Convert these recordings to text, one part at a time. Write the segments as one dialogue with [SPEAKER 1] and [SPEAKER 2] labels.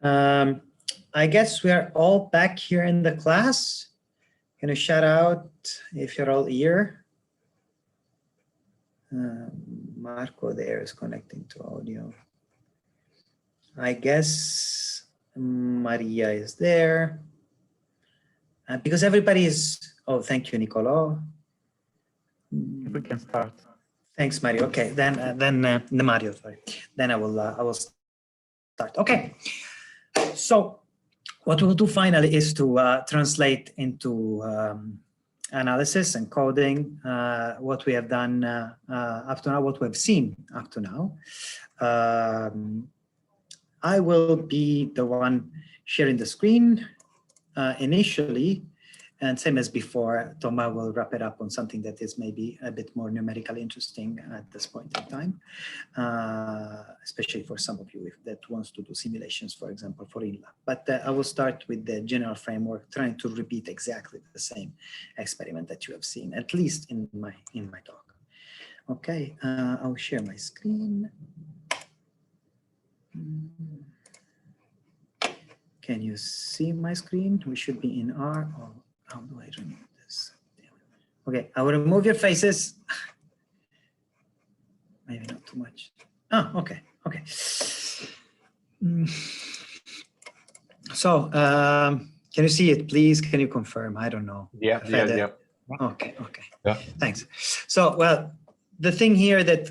[SPEAKER 1] I guess we are all back here in the class. Can you shout out if you're all here? Marco there is connecting to audio. I guess Maria is there. Because everybody is, oh, thank you, Nicolo.
[SPEAKER 2] We can start.
[SPEAKER 1] Thanks, Mario. Okay, then Mario, sorry. Then I will start. Okay, so what we'll do finally is to translate into analysis and coding what we have done up to now, what we've seen up to now. I will be the one sharing the screen initially, and same as before, Thomas will wrap it up on something that is maybe a bit more numerically interesting at this point in time, especially for some of you that wants to do simulations, for example, for INLA. But I will start with the general framework, trying to repeat exactly the same experiment that you have seen, at least in my talk. Okay, I'll share my screen. Can you see my screen? We should be in R. Oh, how do I remove this? Okay, I will remove your faces. Maybe not too much. Oh, okay, okay. So, can you see it, please? Can you confirm? I don't know.
[SPEAKER 2] Yeah.
[SPEAKER 1] Okay, okay.
[SPEAKER 2] Yeah.
[SPEAKER 1] Thanks. So, well, the thing here that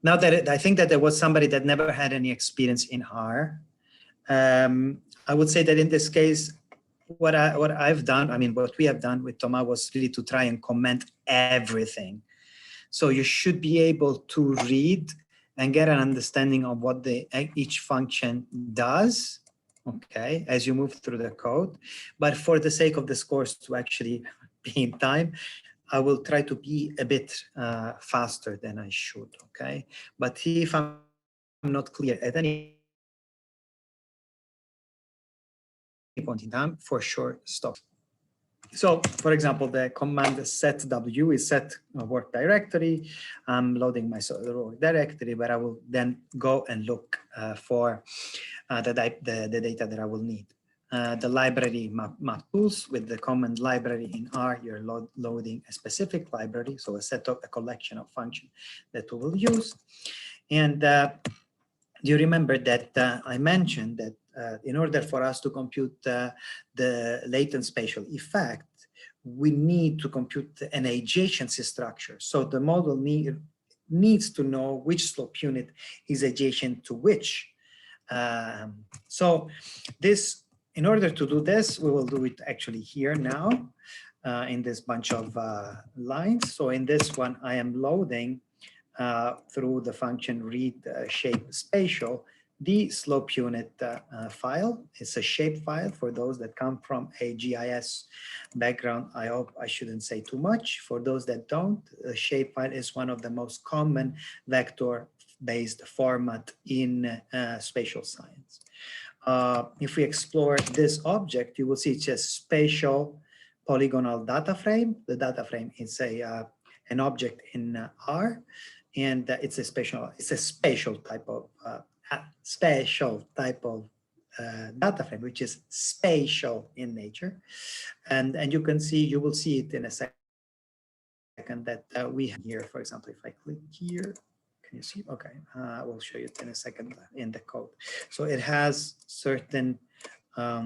[SPEAKER 1] now that I think that there was somebody that never had any experience in R, I would say that in this case, what I've done, I mean, what we have done with Thomas was really to try and comment everything. So you should be able to read and get an understanding of what each function does, okay, as you move through the code. But for the sake of this course to actually be in time, I will try to be a bit faster than I should, okay? But if I'm not clear at any point in time, for sure, stop. So, for example, the command set W is set work directory. I'm loading my work directory, but I will then go and look for the data that I will need. The library map tools with the command library in R, you're loading a specific library, so a collection of functions that we will use. And do you remember that I mentioned that in order for us to compute the latent spatial effect, we need to compute an adjacency structure. So the model needs to know which slope unit is adjacent to which. So this, in order to do this, we will do it actually here now in this bunch of lines. So in this one, I am loading through the function read shape spatial the slope unit file. It's a shape file for those that come from a GIS background. I hope I shouldn't say too much. For those that don't, the shape file is one of the most common vector-based format in spatial science. If we explore this object, you will see it's a spatial polygonal data frame. The data frame is an object in R, and it's a spatial type of data frame, which is spatial in nature, and you will see it in a second that we have here. For example, if I click here, can you see? Okay, I will show you it in a second in the code. So it has certain a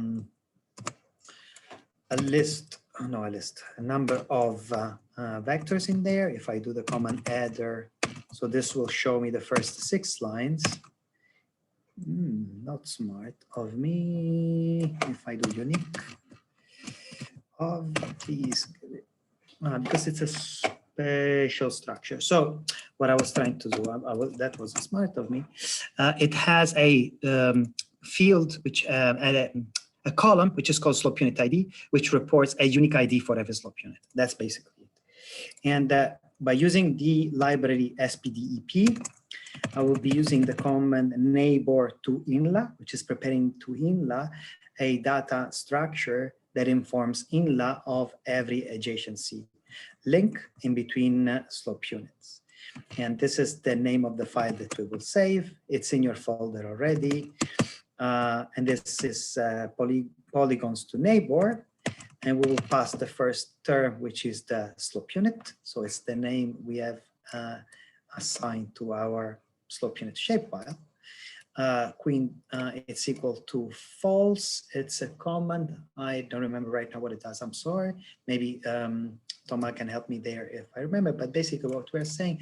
[SPEAKER 1] number of vectors in there. If I do the command adder, so this will show me the first 6 lines. Not smart of me. If I do unique of these, because it's a spatial structure. So what I was trying to do, that wasn't smart of me. It has a field, which a column, which is called slope unit ID, which reports a unique ID for every slope unit. That's basically it. And by using the library SPDEP, I will be using the command neighbor to INLA, which is preparing to INLA a data structure that informs INLA of every adjacency link in between slope units. And this is the name of the file that we will save. It's in your folder already. and this is polygons to neighbor. And we will pass the first term, which is the slope unit. So it's the name we have assigned to our slope unit shapefile. It's equal to false. It's a command. I don't remember right now what it does. I'm sorry. Maybe Thomas can help me there if I remember. But basically what we're saying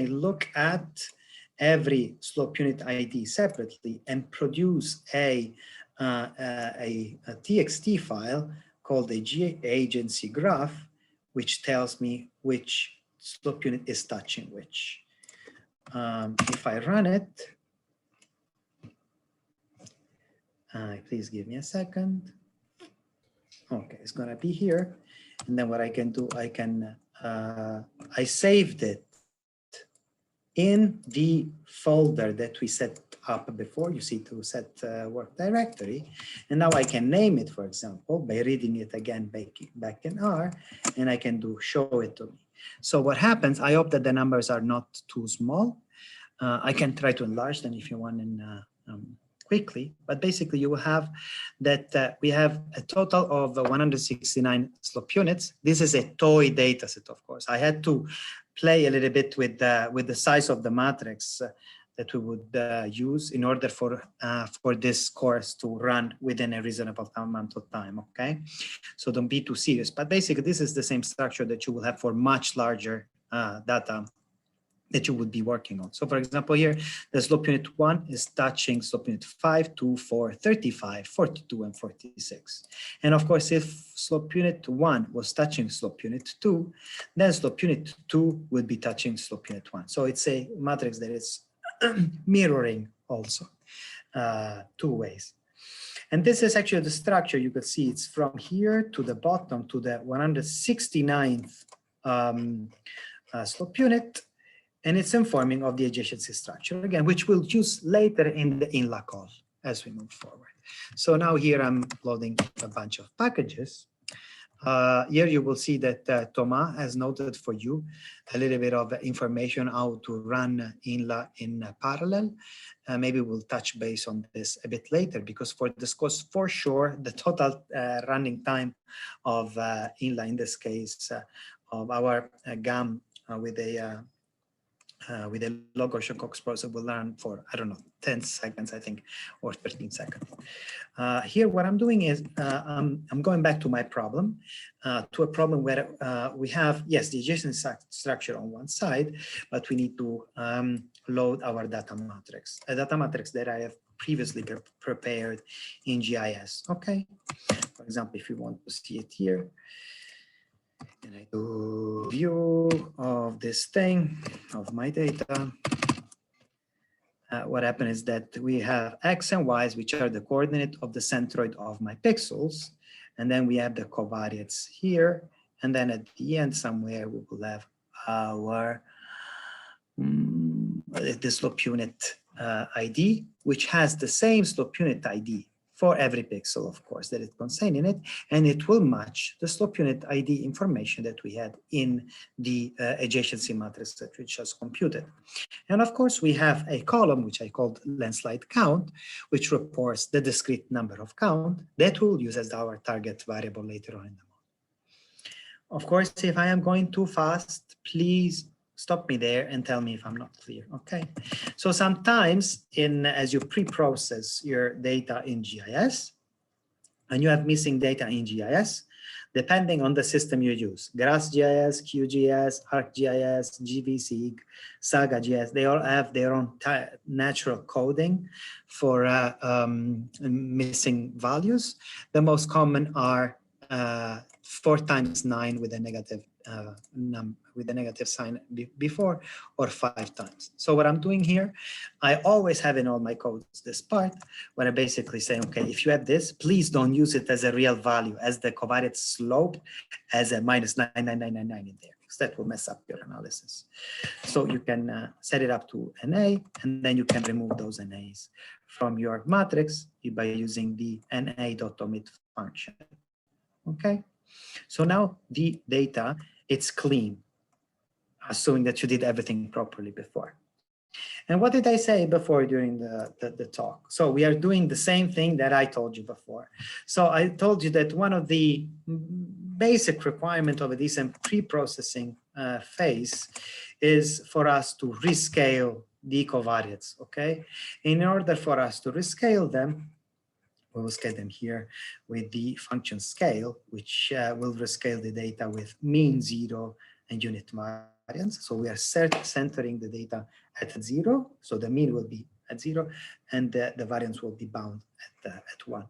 [SPEAKER 1] look at every slope unit ID separately and produce a TXT file called a G-agency graph, which tells me which slope unit is touching which. If I run it, please give me a second. Okay, it's gonna be here. And then what I can do, I saved it in the folder that we set up before. You see, to set work directory. And now I can name it, for example, by reading it again back in R, and I can do show it to me. So what happens, I hope that the numbers are not too small. I can try to enlarge them if you want in quickly, but basically you will have that we have a total of 169 slope units. This is a toy data set, of course. I had to play a little bit with the size of the matrix that we would use in order for this course to run within a reasonable amount of time, okay? So don't be too serious, but basically this is the same structure that you will have for much larger data that you would be working on. So for example, here, the slope unit 1 is touching slope unit 5, 2, 4, 35, 42, and 46. And of course, if slope unit 1 was touching slope unit 2, then slope unit 2 would be touching slope unit 1. So it's a matrix that is mirroring also 2 ways. And this is actually the structure. You can see it's from here to the bottom to the 169th slope unit. And it's informing of the adjacency structure, again, which we'll use later in the INLA call as we move forward. So now here I'm loading a bunch of packages. Here you will see that Thomas has noted for you a little bit of information how to run INLA in parallel. Maybe we'll touch base on this a bit later, because for this course, for sure, the total running time of INLA, in this case, of our GAM with a Log-Gaussian Cox Process will run for, I don't know, 10 seconds, I think, or 13 seconds. Here, what I'm doing is I'm going back to my problem, to a problem where we have, yes, the adjacent structure on one side, but we need to load our data matrix, a data matrix that I have previously prepared in GIS, okay? For example, if you want to see it here, and I do view of this thing, of my data. What happened is that we have X and Y's, which are the coordinate of the centroid of my pixels. And then we have the covariates here. And then at the end somewhere, we will have our the slope unit ID, which has the same slope unit ID for every pixel, of course, that it contains in it, and it will match the slope unit ID information that we had in the adjacency matrix that we just computed. And of course, we have a column, which I called landslide count, which reports the discrete number of count that we'll use as our target variable later on in the model. Of course, if I am going too fast, please stop me there and tell me if I'm not clear, okay? So sometimes as you pre-process your data in GIS, and you have missing data in GIS, depending on the system you use, GrassGIS, QGIS, ArcGIS, GVSig, SagaGIS, they all have their own natural coding for missing values. The most common are 4 times 9 with a negative sign before, or 5 times. So what I'm doing here, I always have in all my codes this part where I basically say, okay, if you have this, please don't use it as a real value, as the covariate slope as a minus 99999 in there, because that will mess up your analysis. So you can set it up to NA, and then you can remove those NAs from your matrix by using the na.omit function. Okay. So now the data, it's clean, assuming that you did everything properly before. And what did I say before during the talk? So we are doing the same thing that I told you before. So I told you that one of the basic requirements of a decent pre-processing phase is for us to rescale the covariates, okay? In order for us to rescale them, we will scale them here with the function scale, which will rescale the data with mean 0 and unit variance. So we are centering the data at 0. So the mean will be at 0 and the variance will be bound at 1.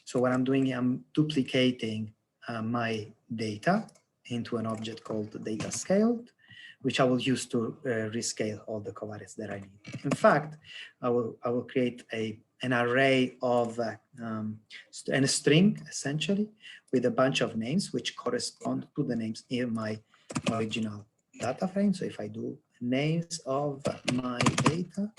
[SPEAKER 1] So what I'm doing, I'm duplicating my data into an object called data scaled, which I will use to rescale all the covariates that I need. In fact, I will create an array of and a string essentially with a bunch of names which correspond to the names in my original data frame. So if I do names of my data,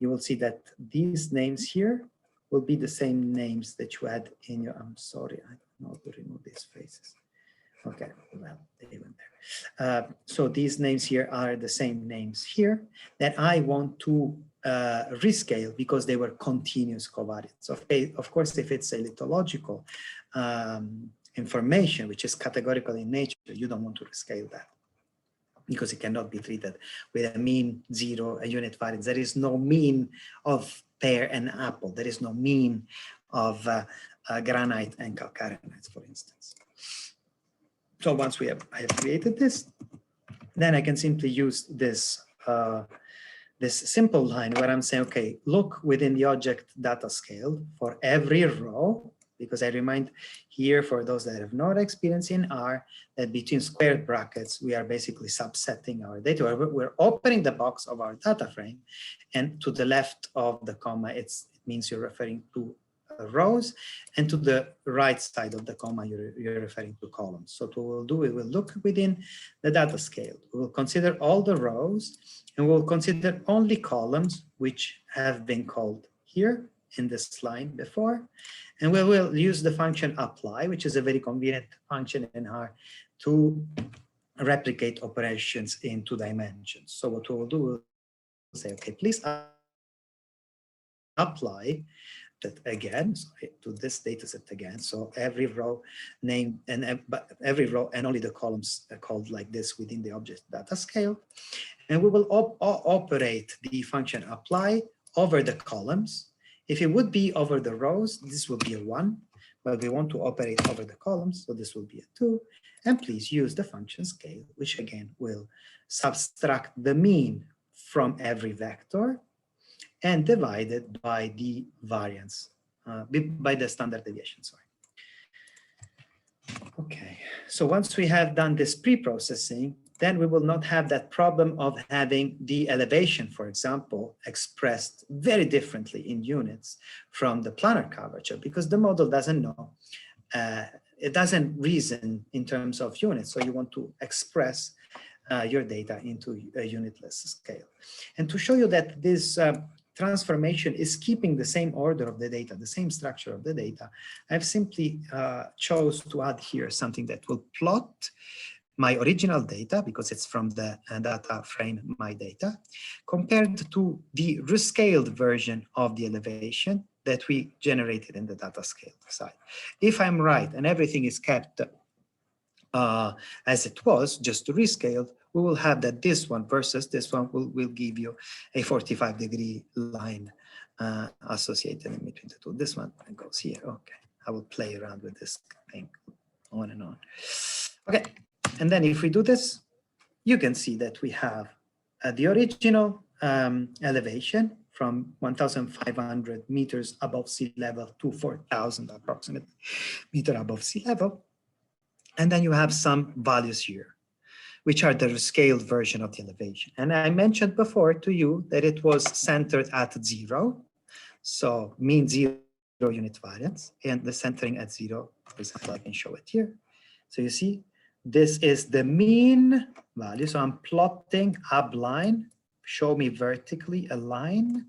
[SPEAKER 1] you will see that these names here will be the same names that you had in your, I'm sorry, I don't know how to remove these faces. Okay, well, they went there. So these names here are the same names here that I want to rescale because they were continuous covariates. Okay, of course, if it's a lithological information, which is categorical in nature, you don't want to rescale that because it cannot be treated with a mean 0, a unit variance. There is no mean of pear and apple. There is no mean of granite and calcareonites, for instance. So once I have created this, then I can simply use this this simple line where I'm saying, okay, look within the object data scale for every row, because I remind here for those that have no experience in R, that between squared brackets, we are basically subsetting our data. We're opening the box of our data frame, and to the left of the comma, it means you're referring to rows, and to the right side of the comma, you're referring to columns. So what we'll do, we will look within the data scale. We will consider all the rows, and we'll consider only columns which have been called here in this line before. And we will use the function apply, which is a very convenient function in R to replicate operations in 2 dimensions. So what we will do, we'll say, okay, please apply that again, sorry, to this data set again. So every row named and every row and only the columns are called like this within the object data scale. And we will operate the function apply over the columns. If it would be over the rows, this will be a 1, but we want to operate over the columns, so this will be a 2. And please use the function scale, which again will subtract the mean from every vector and divide it by the variance, by the standard deviation, sorry. Okay, so once we have done this pre-processing, then we will not have that problem of having the elevation, for example, expressed very differently in units from the planar curvature, because the model doesn't know, it doesn't reason in terms of units. So you want to express your data into a unitless scale. And to show you that this transformation is keeping the same order of the data, the same structure of the data, I've simply chose to add here something that will plot my original data, because it's from the data frame, my data, compared to the rescaled version of the elevation that we generated in the data scale side. If I'm right and everything is kept as it was, just to rescale, we will have that this one versus this one will give you a 45-degree line associated in between the two. This one goes here. Okay, I will play around with this thing on and on. Okay, and then if we do this, you can see that we have the original elevation from 1,500 meters above sea level to 4,000 approximate meter above sea level. And then you have some values here, which are the rescaled version of the elevation. And I mentioned before to you that it was centered at 0. So mean 0 unit variance, and the centering at 0, for example, I can show it here. So you see, this is the mean value. So I'm plotting up line, show me vertically a line,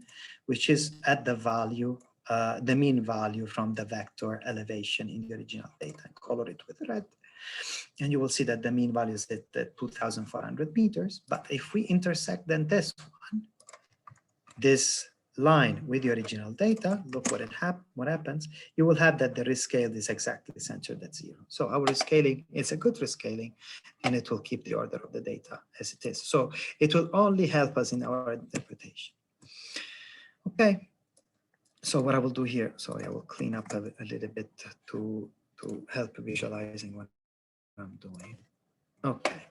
[SPEAKER 1] which is at the value, the mean value from the vector elevation in the original data, and color it with red. And you will see that the mean value is at 2,400 meters. But if we intersect then this one, this line with the original data, look what happens. You will have that the rescale is exactly centered at 0. So our rescaling is a good rescaling, and it will keep the order of the data as it is. So it will only help us in our interpretation. Okay. So what I will do here, sorry, I will clean up a little bit to help visualizing what I'm doing. Okay.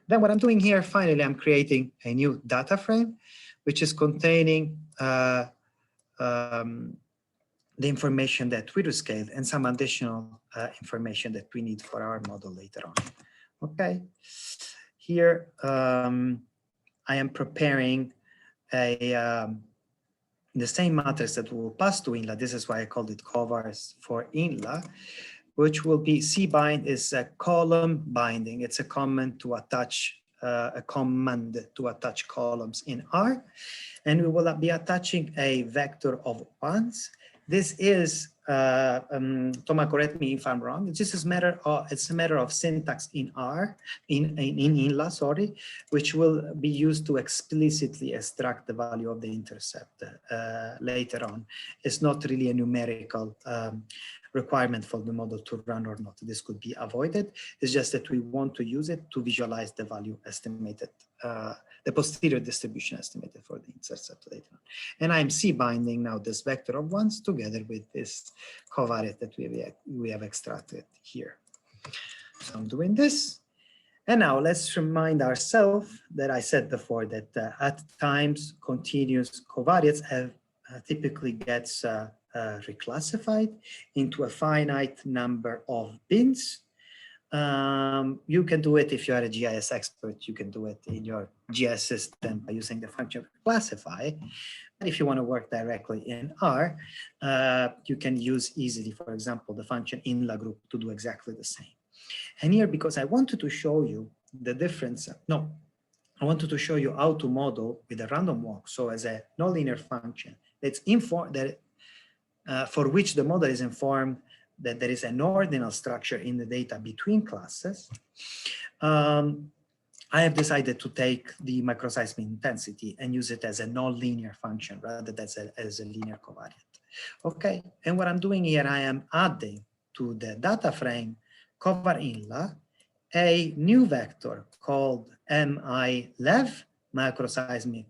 [SPEAKER 1] Then what I'm doing here, finally, I'm creating a new data frame, which is containing the information that we rescaled and some additional information that we need for our model later on. Okay. Here, I am preparing the same matrix that will pass to INLA. This is why I called it covars for INLA, which will be cbind is a column binding. It's a command to attach columns in R, and we will be attaching a vector of ones. This is Thomas, correct me if I'm wrong. It's just a matter of syntax in R, in INLA, sorry, which will be used to explicitly extract the value of the intercept later on. It's not really a numerical requirement for the model to run or not. This could be avoided. It's just that we want to use it to visualize the value estimated, the posterior distribution estimated for the intercept later on. And I'm C-binding now this vector of ones together with this covariate that we have extracted here. So I'm doing this. And now let's remind ourselves that I said before that at times continuous covariates have typically gets reclassified into a finite number of bins. You can do it if you are a GIS expert. You can do it in your GIS system by using the function classify. And if you want to work directly in R, you can use easily, for example, the function INLA group to do exactly the same. And here, because I wanted to show you the difference, I wanted to show you how to model with a random walk. So as a nonlinear function that's for which the model is informed that there is an ordinal structure in the data between classes, I have decided to take the microseismic intensity and use it as a nonlinear function rather than as a linear covariate. Okay, and what I'm doing here, I am adding to the data frame cover INLA a new vector called MILEV, microseismic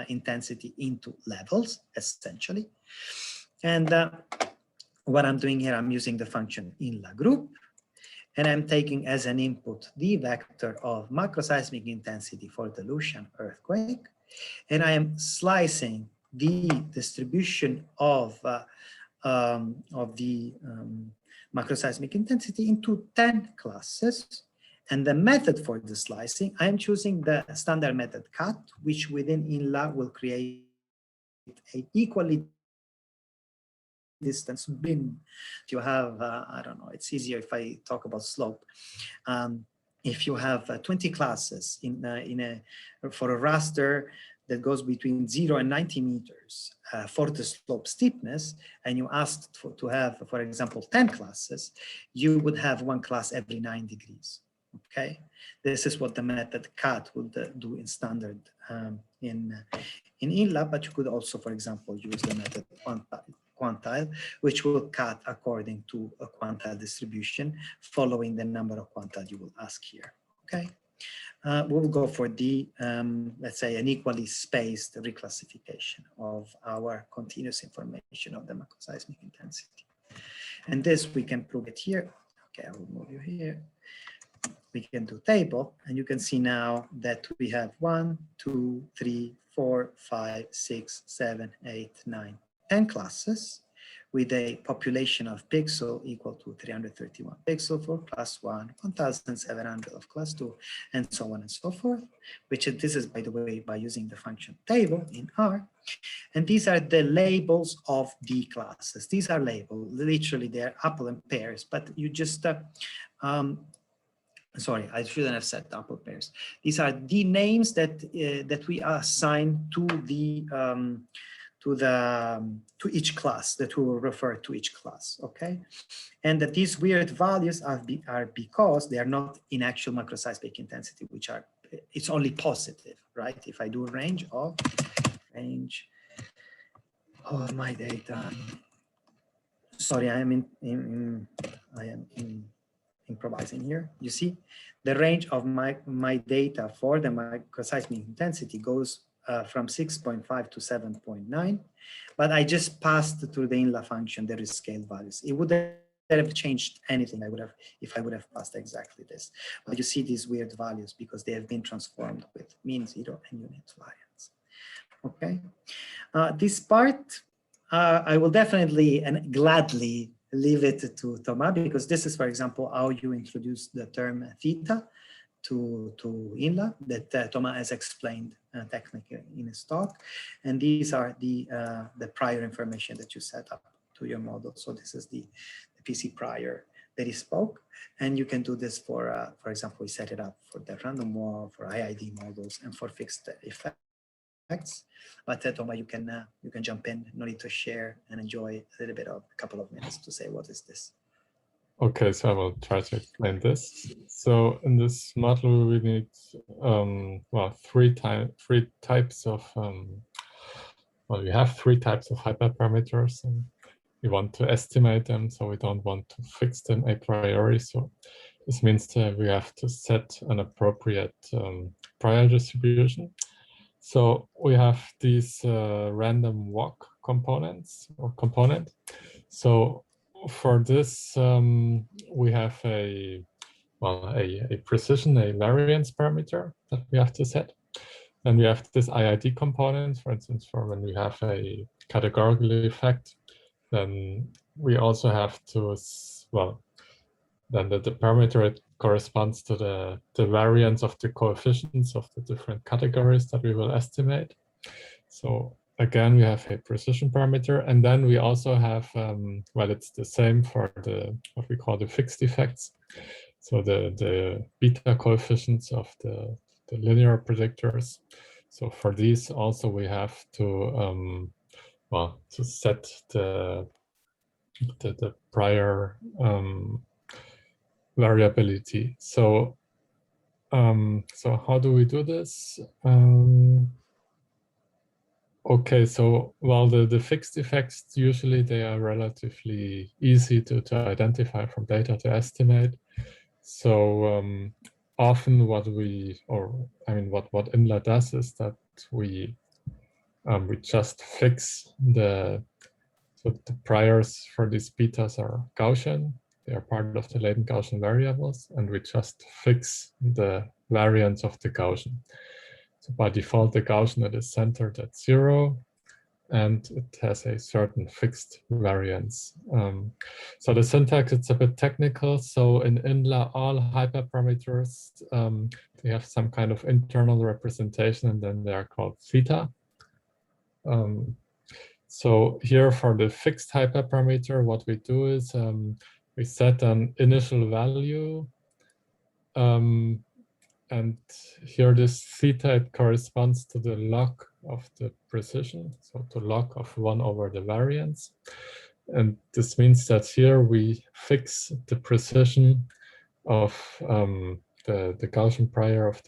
[SPEAKER 1] intensity into levels, essentially. And what I'm doing here, I'm using the function INLA group, and I'm taking as an input the vector of macroseismic intensity for the Lucian earthquake, and I am slicing the distribution of the macroseismic intensity into 10 classes. And the method for the slicing, I am choosing the standard method cut, which within INLA will create an equally distance bin. You have, I don't know, it's easier if I talk about slope. If you have 20 classes for a raster that goes between 0 and 90 meters for the slope steepness, and you asked to have, for example, 10 classes, you would have one class every 9 degrees. Okay, this is what the method cut would do in standard in INLA, but you could also, for example, use the method quantile, which will cut according to a quantile distribution, following the number of quantile you will ask here. Okay, we'll go for the, let's say, an equally spaced reclassification of our continuous information of the macroseismic intensity. And this we can prove it here. Okay, I will move you here. We can do table, and you can see now that we have 1, 2, 3, 4, 5, 6, 7, 8, 9, 10 classes with a population of pixel equal to 331 pixel for class 1, 1,700 of class 2, and so on and so forth, this is, by the way, by using the function table in R. And these are the labels of the classes. These are labeled, literally they're apple and pears, but you just, sorry, I shouldn't have said apple pairs. These are the names that that we assign to the to each class, that we will refer to each class. Okay, and that these weird values are because they are not in actual macroseismic intensity, which are, it's only positive, right? If I do range Oh, my data. Sorry, I am improvising here. You see, the range of my data for the microseismic intensity goes from 6.5 to 7.9, but I just passed through the INLA function the rescaled values. It would have changed anything if I would have passed exactly this. But you see these weird values because they have been transformed with mean zero and unit variance. Okay, this part I will definitely and gladly leave it to Thomas, because this is, for example, how you introduce the term theta to INLA that Thomas has explained technically in his talk. And these are the prior information that you set up to your model. So this is the PC prior that he spoke. And you can do this for example, we set it up for the random walk, for IID models, and for fixed effects. But Thomas, you can jump in, no need to share, and enjoy a little bit of a couple of minutes to say what is this.
[SPEAKER 3] Okay, so I will try to explain this. So in this model, we need well, three types of well, we have three types of hyperparameters, and we want to estimate them, so we don't want to fix them a priori. So this means that we have to set an appropriate prior distribution. So we have these random walk components or component. So for this, we have a precision, a variance parameter that we have to set. And we have this IID component, for instance, for when we have a categorical effect, then we also have to, well, then the parameter corresponds to the variance of the coefficients of the different categories that we will estimate. So again, we have a precision parameter, and then we also have, well, it's the same for what we call the fixed effects. So the beta coefficients of the linear predictors. So for these also we have to, well, to set the prior variability. So so how do we do this? Okay, so well, the fixed effects, usually they are relatively easy to identify from data to estimate. So often what what INLA does is that we just fix the priors for these betas are Gaussian. They are part of the latent Gaussian variables, and we just fix the variance of the Gaussian. So by default, the Gaussian is centered at 0, and it has a certain fixed variance. So the syntax, it's a bit technical. So in INLA, all hyperparameters, they have some kind of internal representation, and then they are called theta. So here for the fixed hyperparameter, what we do is we set an initial value. And here this theta, it corresponds to the log of the precision, so to log of 1 over the variance. And this means that here we fix the precision of the Gaussian prior of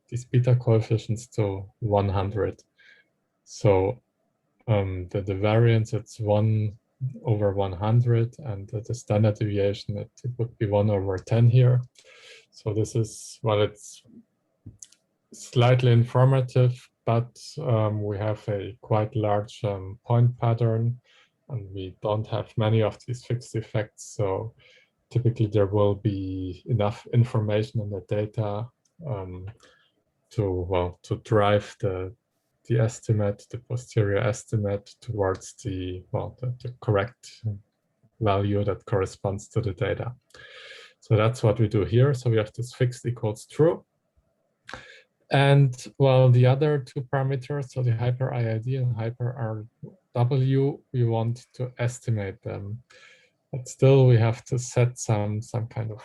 [SPEAKER 3] these beta coefficients to 100. So the variance, it's 1 over 100, and the standard deviation, it would be 1 over 10 here. So this is, well, it's slightly informative, but we have a quite large point pattern, and we don't have many of these fixed effects. So typically there will be enough information in the data to drive the estimate, the posterior estimate, towards the correct value that corresponds to the data. So that's what we do here. So we have this fixed equals true. And well, the other two parameters, so the hyper IID and hyper RW, we want to estimate them. But still we have to set some kind of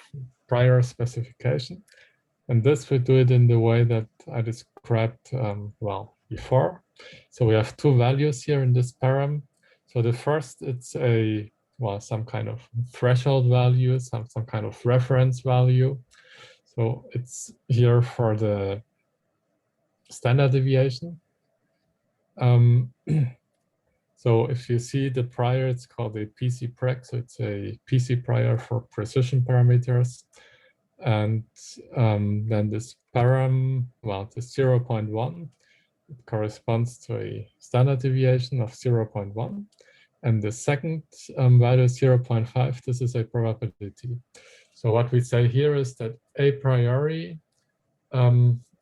[SPEAKER 3] prior specification. And this we do it in the way that I described well before. So we have two values here in this param. So the first, it's a, well, some kind of threshold value, some kind of reference value. So it's here for the standard deviation. So if you see the prior, it's called a PC preg. So it's a PC prior for precision parameters. And then this param, well, the 0.1, it corresponds to a standard deviation of 0.1. And the second value is 0.5. This is a probability. So what we say here is that a priori,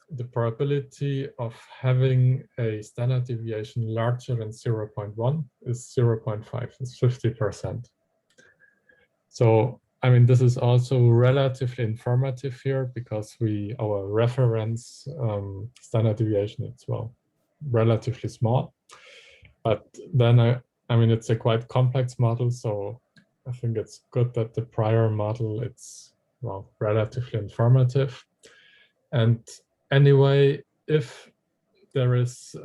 [SPEAKER 3] the probability of having a standard deviation larger than 0.1 is 0.5, it's 50%. So, I mean, this is also relatively informative here because our reference standard deviation is, well, relatively small. But then, I mean, it's a quite complex model, so I think it's good that the prior model, it's, well, relatively informative. And anyway, if there is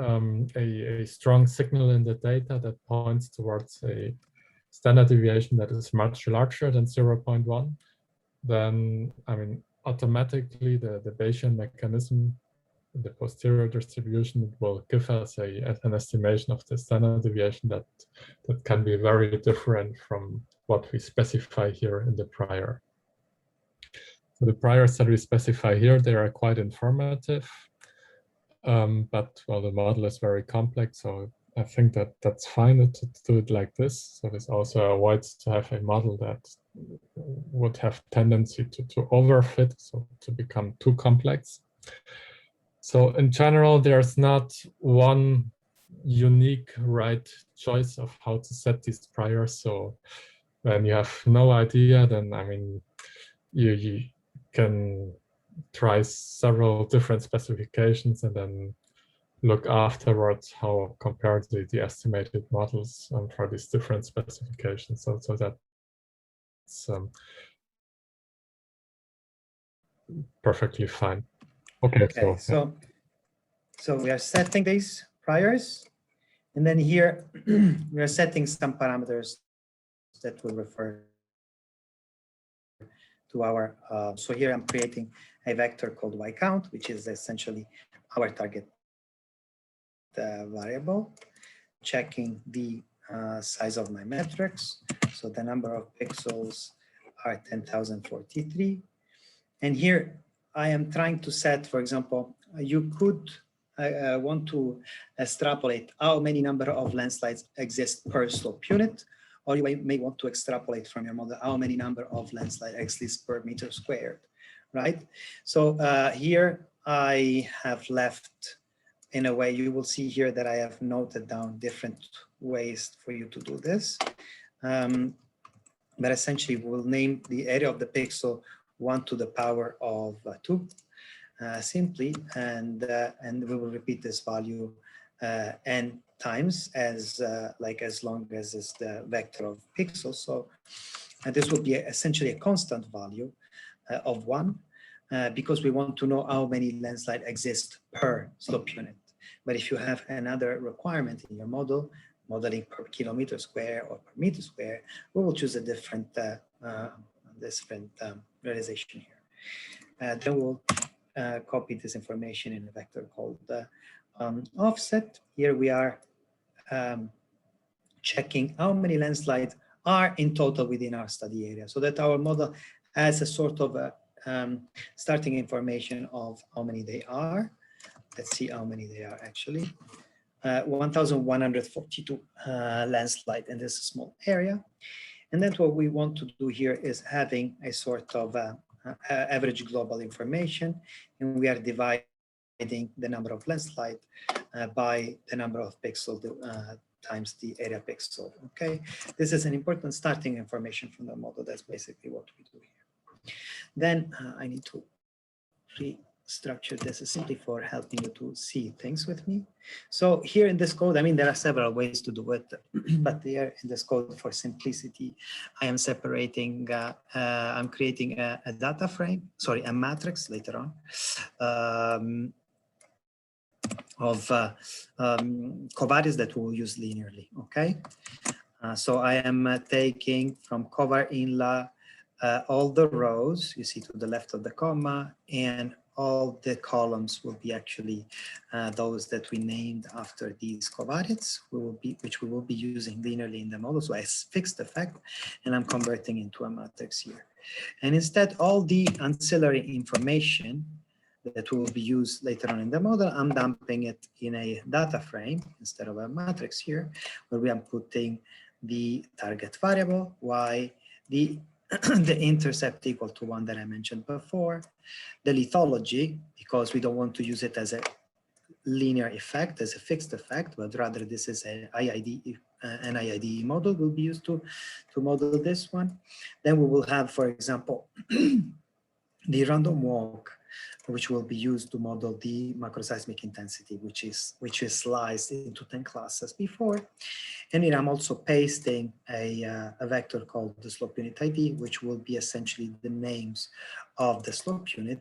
[SPEAKER 3] a strong signal in the data that points towards a standard deviation that is much larger than 0.1, then, I mean, automatically the Bayesian mechanism, the posterior distribution, will give us an estimation of the standard deviation that can be very different from what we specify here in the prior. So the priors that we specify here, they are quite informative, but, well, the model is very complex, so I think that that's fine to do it like this. So this also avoids to have a model that would have tendency to overfit, so to become too complex. So in general, there's not one unique right choice of how to set these priors. So when you have no idea, then, I mean, you can try several different specifications and then look afterwards how compared the estimated models for these different specifications. So that's perfectly fine. Okay,
[SPEAKER 1] so we are setting these priors, and then here we are setting some parameters that will refer to our, so here I'm creating a vector called y_count, which is essentially our target variable, checking the size of my metrics. So the number of pixels are 10,043. And here I am trying to set, for example, you could want to extrapolate how many number of landslides exist per slope unit, or you may want to extrapolate from your model how many number of landslides exist per meter squared, right? So here I have left, in a way, you will see here that I have noted down different ways for you to do this. But essentially we'll name the area of the pixel 1 to the power of 2 simply, and we will repeat this value n times as long as is the vector of pixels. So this will be essentially a constant value of 1 because we want to know how many landslides exist per slope unit. But if you have another requirement in your model, modeling per kilometer square or per meter square, we will choose a different realization here. Then we'll copy this information in a vector called offset. Here we are checking how many landslides are in total within our study area, so that our model has a sort of a starting information of how many they are. Let's see how many they are actually. 1,142 landslide in this small area. And then what we want to do here is having a sort of average global information, and we are dividing the number of landslide by the number of pixels times the area pixel. Okay, this is an important starting information from the model. That's basically what we do here. Then I need to restructure this simply for helping you to see things with me. So here in this code, I mean, there are several ways to do it, but here in this code, for simplicity, I am separating, I'm creating a data frame, sorry, a matrix later on of covariates that we'll use linearly, okay? So I am taking from covar_INLA all the rows, you see to the left of the comma, and all the columns will be actually those that we named after these covariates, which we will be using linearly in the model. So I fixed the fact, and I'm converting into a matrix here. And instead, all the ancillary information that will be used later on in the model, I'm dumping it in a data frame instead of a matrix here, where we are putting the target variable, y, the intercept equal to 1 that I mentioned before, the lithology, because we don't want to use it as a linear effect, as a fixed effect, but rather this is an IID model will be used to model this one. Then we will have, for example, the random walk, which will be used to model the macroseismic intensity, which is sliced into 10 classes before. And here I'm also pasting a vector called the slope unit ID, which will be essentially the names of the slope unit,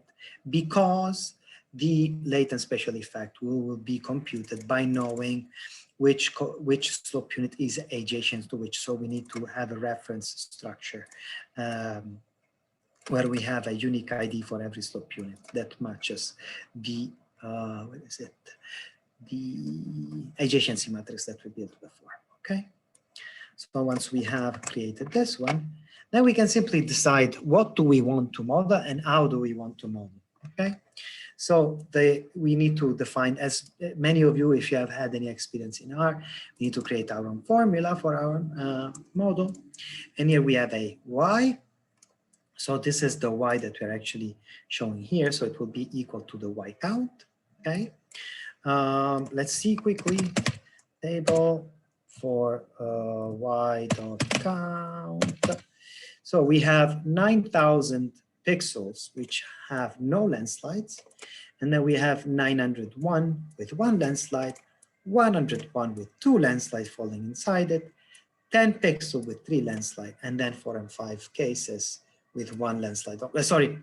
[SPEAKER 1] because the latent spatial effect will be computed by knowing which slope unit is adjacent to which. So we need to have a reference structure where we have a unique ID for every slope unit that matches the, the adjacency matrix that we built before, okay? So once we have created this one, then we can simply decide what do we want to model and how do we want to model, okay? So we need to define, as many of you, if you have had any experience in R, we need to create our own formula for our model. And here we have a Y. So this is the Y that we're actually showing here. So it will be equal to the Y count, okay? Let's see quickly, table for Y dot count. So we have 9,000 pixels, which have no landslides. And then we have 901 with one landslide, 101 with two landslides falling inside it, 10 pixels with 3 landslides, and then 4 and 5 cases with 1 landslide. Sorry,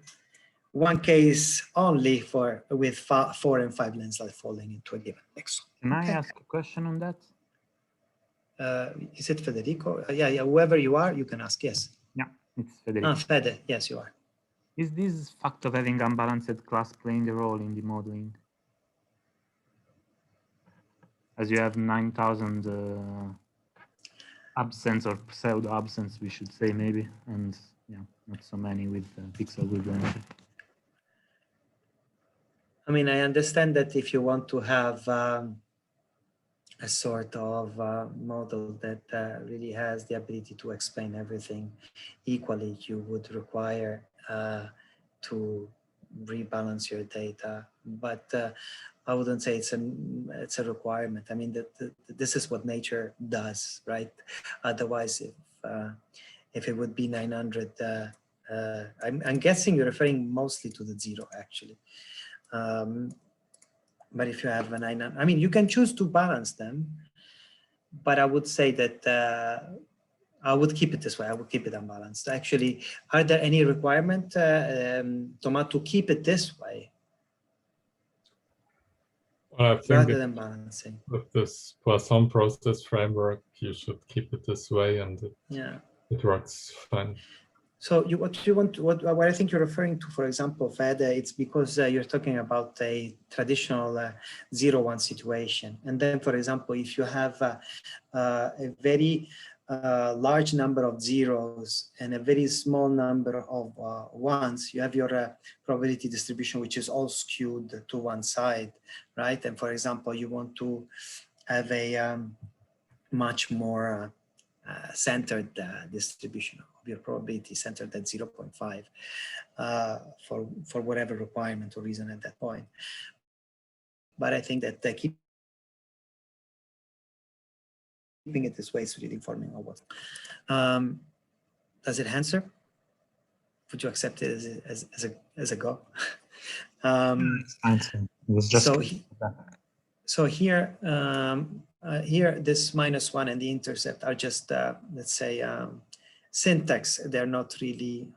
[SPEAKER 1] 1 case only with 4 and 5 landslides falling into a given pixel.
[SPEAKER 2] Can I ask a question on that?
[SPEAKER 1] Is it Federico? Yeah, whoever you are, you can ask, yes.
[SPEAKER 2] Yeah, it's Federico.
[SPEAKER 1] Fede, yes, you are.
[SPEAKER 2] Is this fact of having unbalanced class playing a role in the modeling? As you have 9,000 absence or pseudo absence, we should say maybe, and yeah, not so many with pixel with energy.
[SPEAKER 1] I mean, I understand that if you want to have a sort of model that really has the ability to explain everything equally, you would require to rebalance your data, but I wouldn't say it's a requirement. I mean, this is what nature does, right? Otherwise, if it would be 900, I'm guessing you're referring mostly to the 0 actually. But if you have a 900, I mean, you can choose to balance them, but I would say that I would keep it this way. I would keep it unbalanced. Actually, are there any requirement, Thomas, to keep it this way?
[SPEAKER 3] I think
[SPEAKER 1] rather than balancing.
[SPEAKER 3] With this Poisson process framework, you should keep it this way, and it works fine. So
[SPEAKER 1] what I think you're referring to, for example, Fed, it's because you're talking about a traditional 0-1 situation. And then, for example, if you have a very large number of zeros and a very small number of ones, you have your probability distribution, which is all skewed to one side, right? And for example, you want to have a much more centered distribution of your probability, centered at 0.5 for whatever requirement or reason at that point. But I think that keeping it this way is really informing of what. Does it answer? Would you accept it as a go? So here, here this -1 and the intercept are just let's say syntax. They're not really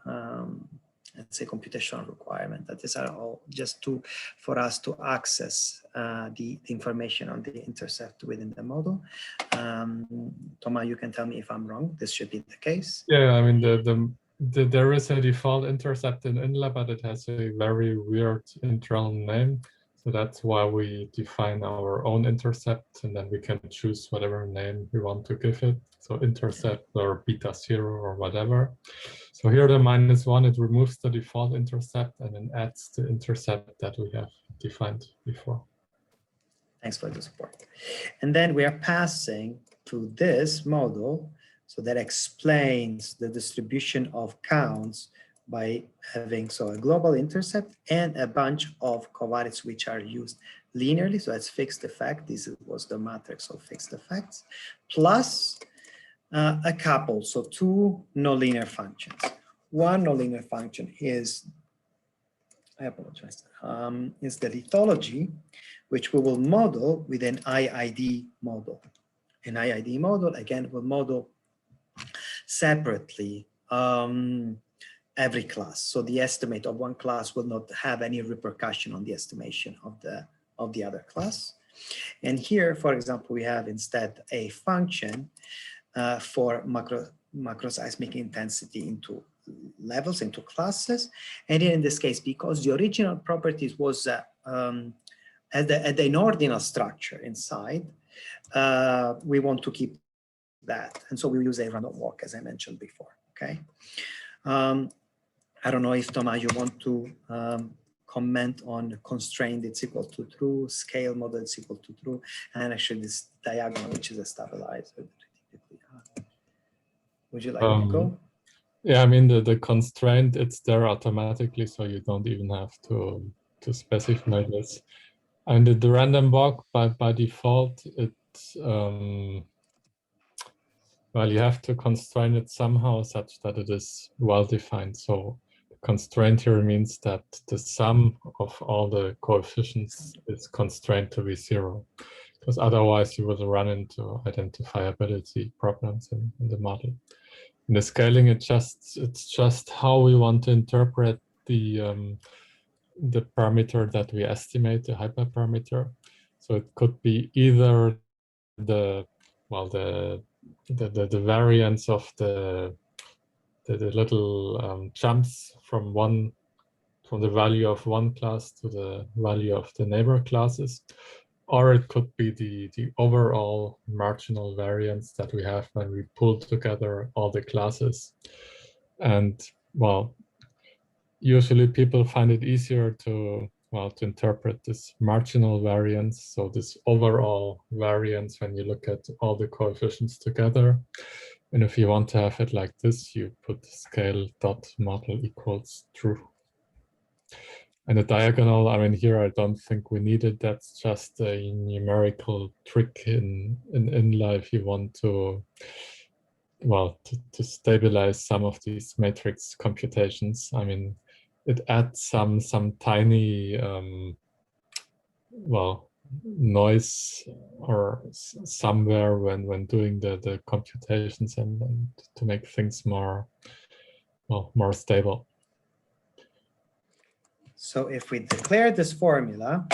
[SPEAKER 1] let's say computational requirement. That these are all just for us to access the information on the intercept within the model. Thomas, you can tell me if I'm wrong. This should be the case.
[SPEAKER 3] Yeah, I mean the there is a default intercept in INLA, but it has a very weird internal name. So that's why we define our own intercept, and then we can choose whatever name we want to give it. So intercept or beta 0 or whatever. So here the -1, it removes the default intercept and then adds the intercept that we have defined before.
[SPEAKER 1] Thanks for the support. And then we are passing to this model, so that explains the distribution of counts by having a global intercept and a bunch of covariates which are used linearly. So that's fixed effect. This was the matrix of fixed effects, plus a couple, so two nonlinear functions. One nonlinear function is, I apologize, is the lithology, which we will model with an IID model. An IID model, again, will model separately every class. So the estimate of one class will not have any repercussion on the estimation of the other class. And here, for example, we have instead a function for macroseismic intensity into levels, into classes. And in this case, because the original properties was at an ordinal structure inside, we want to keep that. And so we use a random walk, as I mentioned before, okay? I don't know if, Thomas, you want to comment on constrained it's equal to true, scale model it's equal to true, and actually this diagonal, which is a stabilizer. Would you like to go?
[SPEAKER 3] Yeah, I mean, the constraint, it's there automatically, so you don't even have to specify this. And the random walk, by default, it's, well, you have to constrain it somehow such that it is well-defined. So constraint here means that the sum of all the coefficients is constrained to be 0, because otherwise you would run into identifiability problems in the model. In the scaling, it's just how we want to interpret the parameter that we estimate, the hyperparameter. So it could be either the variance of the little jumps from the value of one class to the value of the neighbor classes, or it could be the overall marginal variance that we have when we pull together all the classes. And well, usually people find it easier to interpret this marginal variance, so this overall variance when you look at all the coefficients together. And if you want to have it like this, you put scale dot model equals true. And the diagonal, I mean, here I don't think we need it. That's just a numerical trick in INLA if you want to, to stabilize some of these matrix computations. I mean, it adds some tiny, noise or somewhere when doing the computations and to make things more stable.
[SPEAKER 1] So if we declare this formula,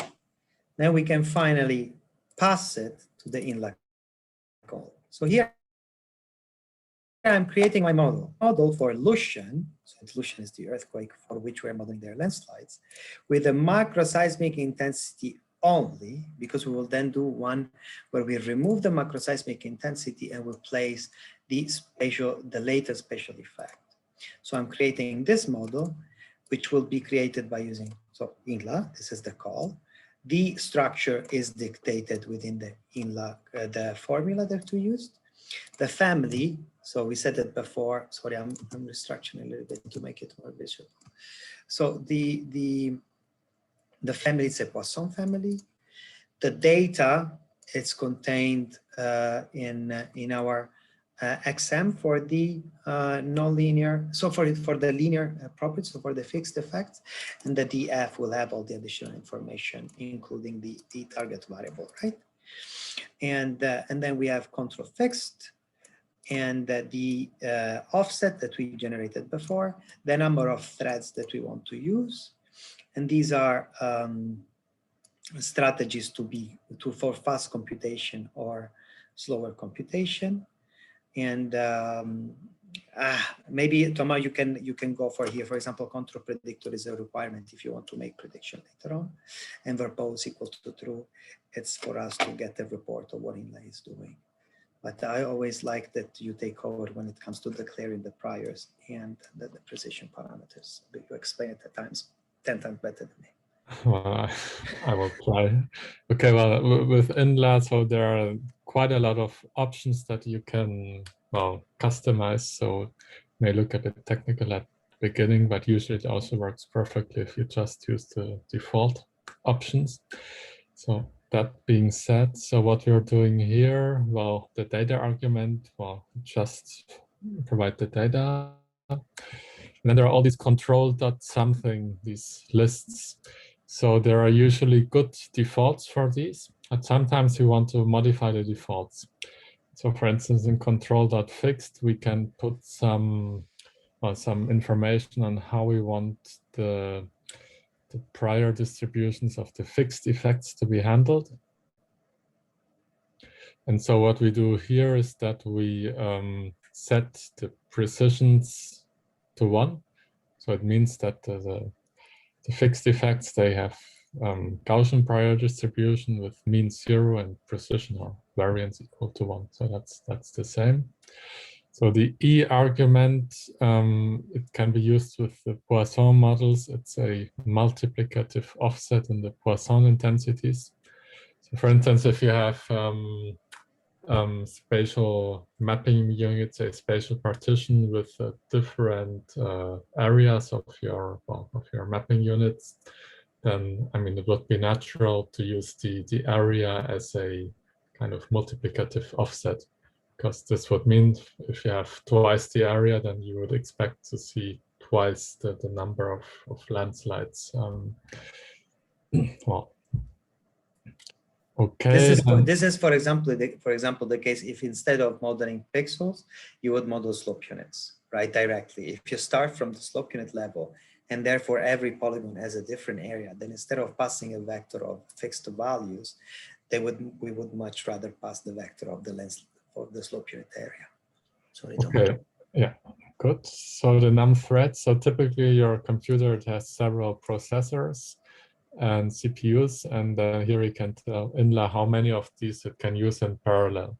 [SPEAKER 1] then we can finally pass it to the INLA call. So here I'm creating my model for Lucian. So Lucian is the earthquake for which we're modeling their landslides, with a macroseismic intensity only, because we will then do one where we remove the macroseismic intensity and we'll place the latest spatial effect. So I'm creating this model, which will be created by using, so INLA, this is the call. The structure is dictated within the INLA, the formula that we used. The family, so we said it before, sorry, I'm restructuring a little bit to make it more visual. So the family is a Poisson family. The data is contained in our XM for the nonlinear, so for the linear properties, so for the fixed effects, and the DF will have all the additional information, including the target variable, right? And then we have control fixed, and the offset that we generated before, the number of threads that we want to use, and these are strategies for fast computation or slower computation. And Maybe Thomas, you can go for here. For example, control predictor is a requirement if you want to make prediction later on, and verbose equal to true. It's for us to get a report of what INLA is doing. But I always like that you take over when it comes to declaring the priors and the precision parameters. But you explain it at times 10 times better than me.
[SPEAKER 3] Well, I will try. Okay, well, with INLA, so there are quite a lot of options that you can, well, customize. So you may look a bit technical at the beginning, but usually it also works perfectly if you just use the default options. So that being said, so what we're doing here, well, the data argument, well, just provide the data. And then there are all these control dot something, these lists. So there are usually good defaults for these, but sometimes we want to modify the defaults. So for instance, in control.fixed, we can put some information on how we want the prior distributions of the fixed effects to be handled. And so what we do here is that we set the precisions to 1. So it means that the fixed effects, they have Gaussian prior distribution with mean 0 and precision or variance equal to 1. So that's the same. So the E argument, it can be used with the Poisson models. It's a multiplicative offset in the Poisson intensities. So for instance, if you have spatial mapping units, a spatial partition with different areas of your mapping units, then I mean it would be natural to use the area as a kind of multiplicative offset, because this would mean if you have twice the area, then you would expect to see twice the number of landslides. Well. Okay.
[SPEAKER 1] This is for example the case if instead of modeling pixels, you would model slope units, right, directly. If you start from the slope unit level and therefore every polygon has a different area, then instead of passing a vector of fixed values, we would much rather pass the vector of the length of the slope unit area. Sorry,
[SPEAKER 3] okay. Yeah, good. So the num threads. So typically your computer has several processors and CPUs, and here you can tell INLA how many of these it can use in parallel.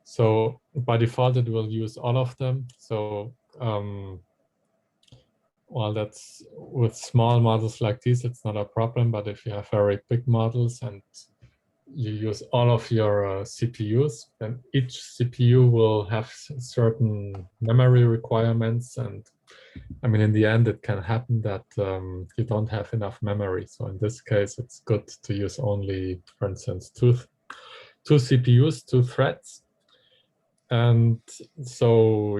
[SPEAKER 3] So by default, it will use all of them. So well, that's with small models like these, it's not a problem. But if you have very big models and you use all of your CPUs, then each CPU will have certain memory requirements. And I mean, in the end, it can happen that you don't have enough memory. So in this case, it's good to use only, for instance, two CPUs, 2 threads. And so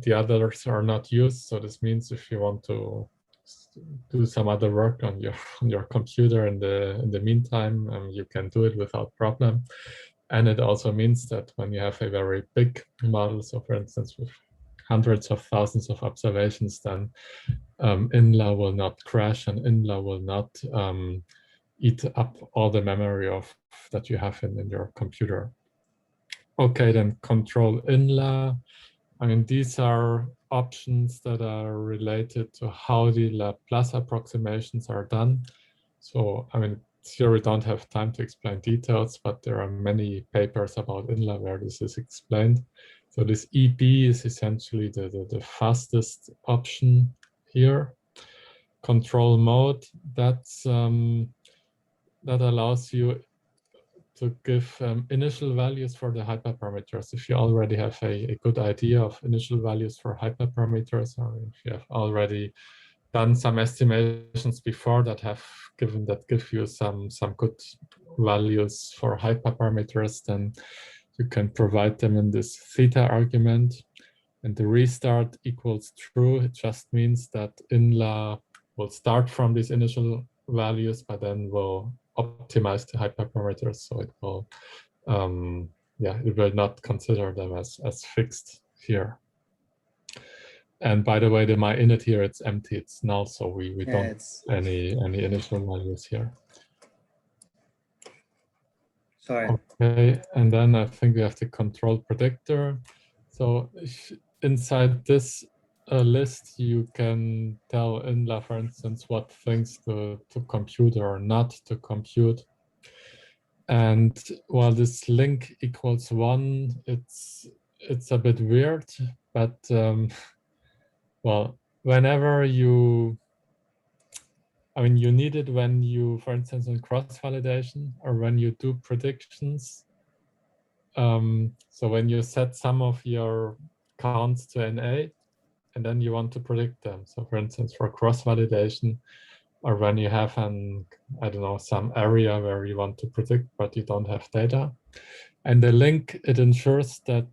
[SPEAKER 3] the others are not used. So this means if you want to do some other work on your computer in the meantime, you can do it without problem. And it also means that when you have a very big model, so for instance, with hundreds of thousands of observations, then INLA will not crash and INLA will not eat up all the memory that you have in your computer. Okay, then control INLA. I mean, these are options that are related to how the Laplace approximations are done. So, I mean, here we don't have time to explain details, but there are many papers about INLA where this is explained. So this EB is essentially the fastest option here. Control mode, that allows you to give initial values for the hyperparameters. If you already have a good idea of initial values for hyperparameters, or if you have already done some estimations before that give you some good values for hyperparameters, then you can provide them in this theta argument. And the restart equals true. It just means that INLA will start from these initial values, but then will optimize the hyperparameters, so it will it will not consider them as fixed here. And by the way, the my init here, it's empty, it's null, so we don't have any initial values here.
[SPEAKER 1] Sorry.
[SPEAKER 3] Okay, and then I think we have the control predictor. So inside this list, you can tell INLA, for instance, what things to compute or not to compute. And while this link equals 1, it's a bit weird, but well, whenever you, I mean, you need it when you, for instance, in cross-validation or when you do predictions. So when you set some of your counts to NA, and then you want to predict them. So for instance, for cross-validation, or when you have an, I don't know, some area where you want to predict, but you don't have data. And the link, it ensures that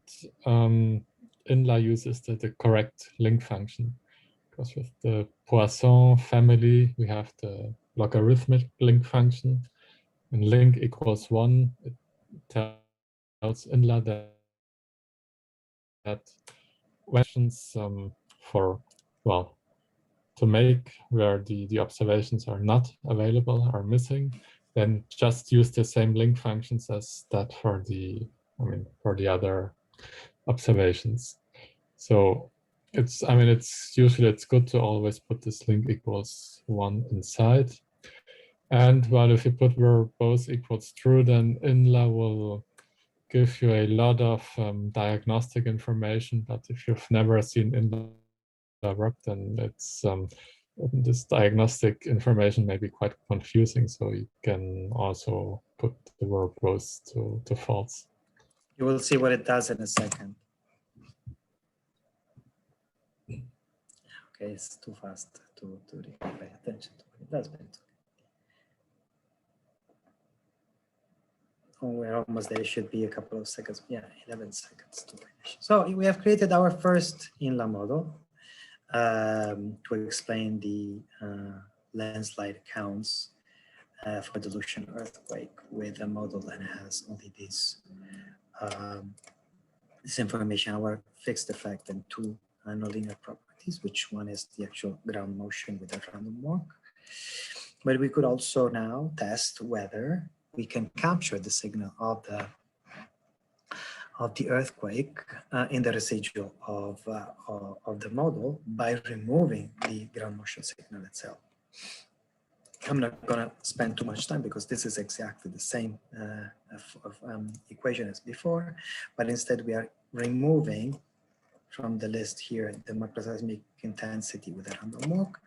[SPEAKER 3] INLA uses the correct link function. Because with the Poisson family, we have the logarithmic link function. And link equals 1, it tells INLA that questions for, well, to make where the observations are not available, are missing, then just use the same link functions as that for the, I mean, for the other observations. So it's, I mean, it's usually, it's good to always put this link equals 1 inside. And well, if you put where both equals true, then INLA will give you a lot of diagnostic information. But if you've never seen INLA work, then it's this diagnostic information may be quite confusing. So you can also put the word both to false.
[SPEAKER 1] You will see what it does in a second. Okay, it's too fast to really pay attention to what it does. But oh, we're almost there. It should be a couple of seconds. Yeah, 11 seconds to finish. So we have created our first INLA model to explain the landslide counts for the Lucian earthquake with a model that has only this information, our fixed effect, and two nonlinear properties, which one is the actual ground motion with a random walk. But we could also now test whether we can capture the signal of the earthquake in the residual of the model by removing the ground motion signal itself. I'm not going to spend too much time because this is exactly the same equation as before, but instead we are removing from the list here the macroseismic intensity with a random walk,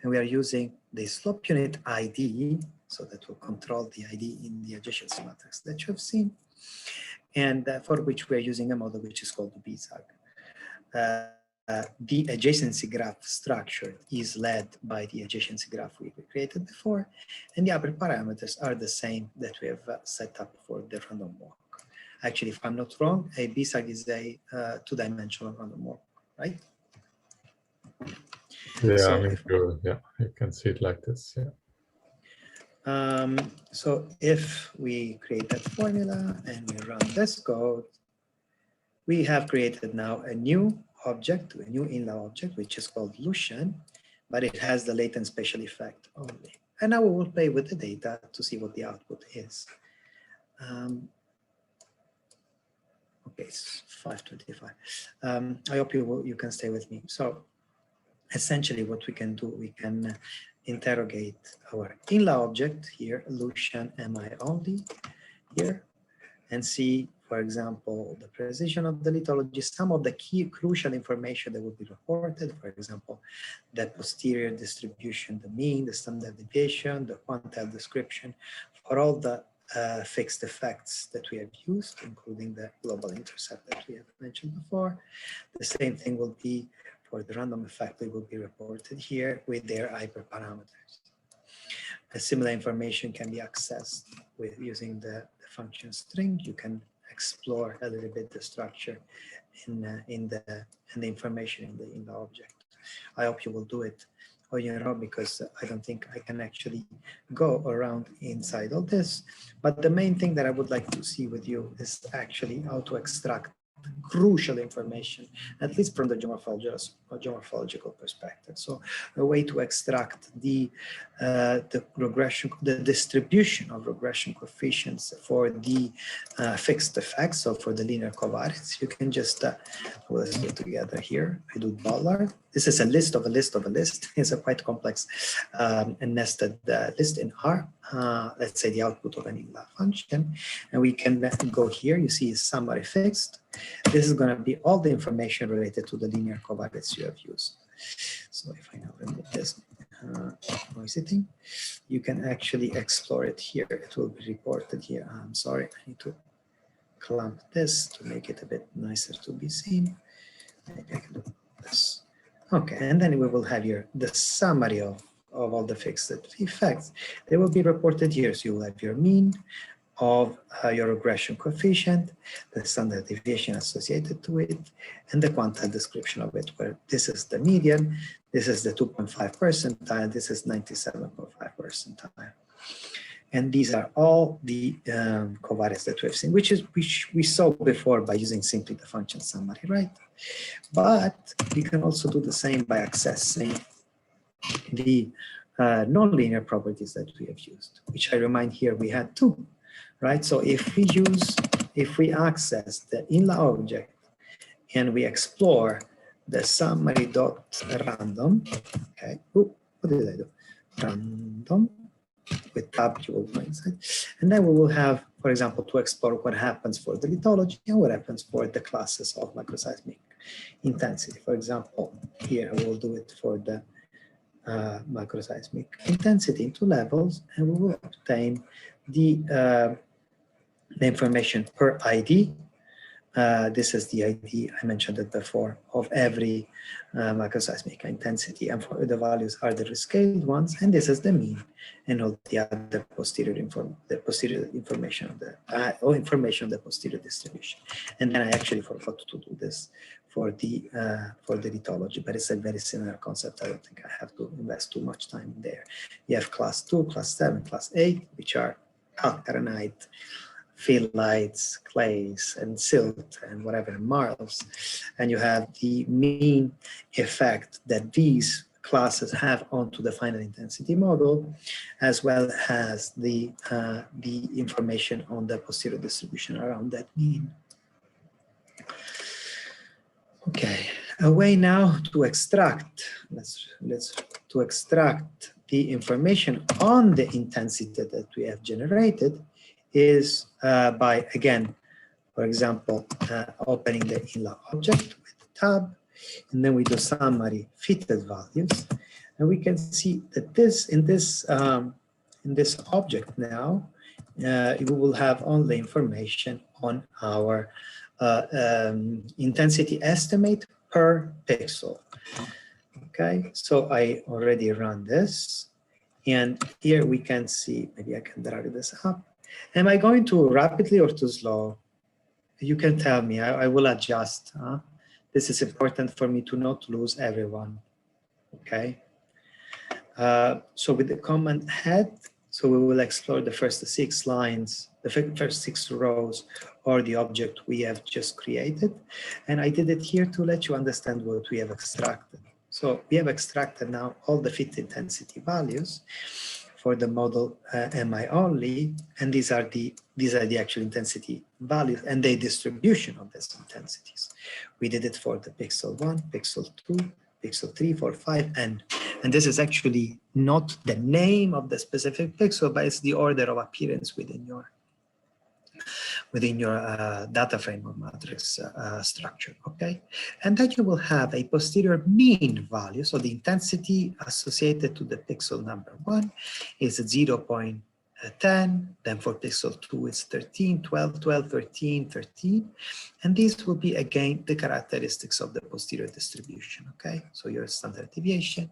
[SPEAKER 1] and we are using the slope unit ID, so that will control the ID in the adjacency matrix that you have seen, and for which we are using a model which is called the BSAG. The adjacency graph structure is led by the adjacency graph we created before, and the upper parameters are the same that we have set up for the random walk. Actually, if I'm not wrong, a BSAG is a two-dimensional random walk, right?
[SPEAKER 3] Yeah,
[SPEAKER 1] so
[SPEAKER 3] I mean, you can see it like this, yeah.
[SPEAKER 1] So if we create that formula and we run this code, we have created now a new object, a new INLA object, which is called Lucian, but it has the latent spatial effect only. And now we will play with the data to see what the output is. Okay, it's 5:25. I hope you can stay with me. So essentially what we can do, we can interrogate our INLA object here, Lucian MI only here, and see, for example, the precision of the lithology, some of the key crucial information that will be reported, for example, the posterior distribution, the mean, the standard deviation, the quantile description, for all the fixed effects that we have used, including the global intercept that we have mentioned before. The same thing will be for the random effect that will be reported here with their hyperparameters. A similar information can be accessed with using the function string. You can explore a little bit the structure in the information in the object. I hope you will do it on your own, because I don't think I can actually go around inside all this. But the main thing that I would like to see with you is actually how to extract crucial information, at least from the geomorphological perspective. So a way to extract the regression, the distribution of regression coefficients for the fixed effects, so for the linear covariates, you can just, let's do it together here. I do dollar. This is a list of a list of a list. It's a quite complex and nested list in R. Let's say the output of an INLA function. And we can go here, you see summary fixed. This is going to be all the information related to the linear covariates you have used. So if I now remove this noisy thing, you can actually explore it here. It will be reported here. I'm sorry, I need to clamp this to make it a bit nicer to be seen. Maybe I can do this. Okay, and then we will have here the summary of all the fixed effects. They will be reported here. So you will have your mean of your regression coefficient, the standard deviation associated to it, and the quantile description of it, where this is the median, this is the 2.5 percentile, this is 97.5 percentile. And these are all the covariates that we've seen, which we saw before by using simply the function summary, right? But we can also do the same by accessing the nonlinear properties that we have used, which I remind here we had two, right? So if we access the INLA object and we explore the summary.random, okay, ooh, what did I do? Random with tab, you will go inside. And then we will have, for example, to explore what happens for the lithology and what happens for the classes of macroseismic intensity. For example, here I will do it for the macroseismic intensity in 2 levels, and we will obtain the information per ID. This is the ID, I mentioned it before, of every macroseismic intensity, and for the values are the rescaled ones, and this is the mean, and all the other posterior information of the information of the posterior distribution. And then I actually forgot to do this for the lithology, but it's a very similar concept. I don't think I have to invest too much time in there. You have class 2, class 7, class 8, which are alcaranite, phyllites, clays, and silt, and whatever, marls. And you have the mean effect that these classes have onto the final intensity model, as well as the information on the posterior distribution around that mean. Okay, a way now to extract, to extract the information on the intensity that we have generated is by, again, for example, opening the INLA object with the tab, and then we do summary fitted values, and we can see that this in this object now, we will have only information on our intensity estimate per pixel. Okay, so I already run this, and here we can see, maybe I can drag this up. Am I going too rapidly or too slow? You can tell me, I will adjust. This is important for me to not lose everyone, okay? So with the command head, so we will explore the first 6 lines, the first 6 rows, or the object we have just created. And I did it here to let you understand what we have extracted. So we have extracted now all the fit intensity values for the model MI only, and these are the actual intensity values and the distribution of these intensities. We did it for the pixel 1, pixel 2, pixel 3, 4, 5, and this is actually not the name of the specific pixel, but it's the order of appearance within your data frame or matrix structure, okay? And then you will have a posterior mean value. So the intensity associated to the pixel number 1 is 0.10. Then for pixel 2, it's 13, 12, 12, 13, 13. And these will be, again, the characteristics of the posterior distribution, okay? So your standard deviation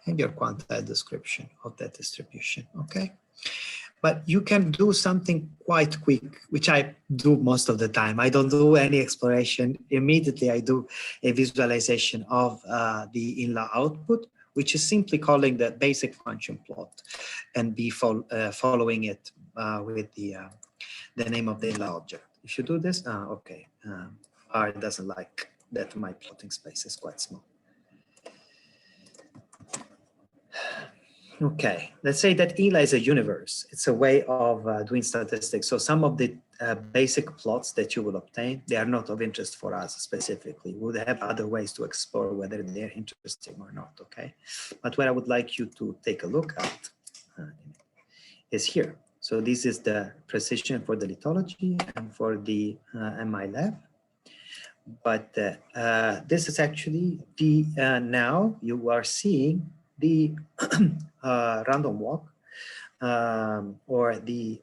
[SPEAKER 1] and your quantile description of that distribution, okay? But you can do something quite quick, which I do most of the time. I don't do any exploration. Immediately, I do a visualization of the INLA output, which is simply calling the basic function plot and be following it with the name of the INLA object. If you do this, okay. R doesn't like that my plotting space is quite small. Okay, let's say that INLA is a universe. It's a way of doing statistics. So some of the basic plots that you will obtain, they are not of interest for us specifically. We would have other ways to explore whether they're interesting or not, okay? But what I would like you to take a look at is here. So this is the precision for the lithology and for the MI lab. But this is actually the, now you are seeing the random walk or the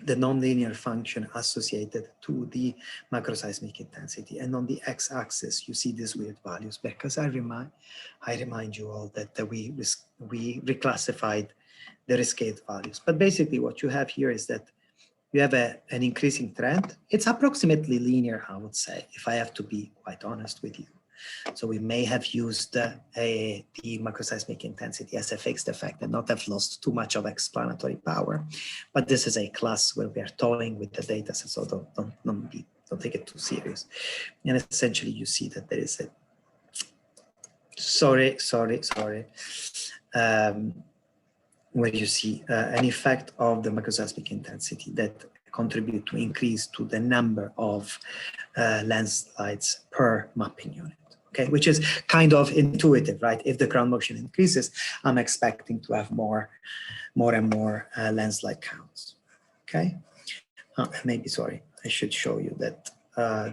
[SPEAKER 1] nonlinear function associated to the macroseismic intensity. And on the x-axis, you see these weird values because I remind you all that we reclassified the riscate values. But basically what you have here is that you have an increasing trend. It's approximately linear, I would say, if I have to be quite honest with you. So we may have used the macroseismic intensity as a fixed effect and not have lost too much of explanatory power. But this is a class where we are toying with the data, so don't take it too serious. And essentially you see that there is a, where you see an effect of the macroseismic intensity that contribute to increase to the number of landslides per mapping unit. Okay, which is kind of intuitive, right? If the ground motion increases, I'm expecting to have more and more landslide counts. Okay, maybe, sorry, I should show you that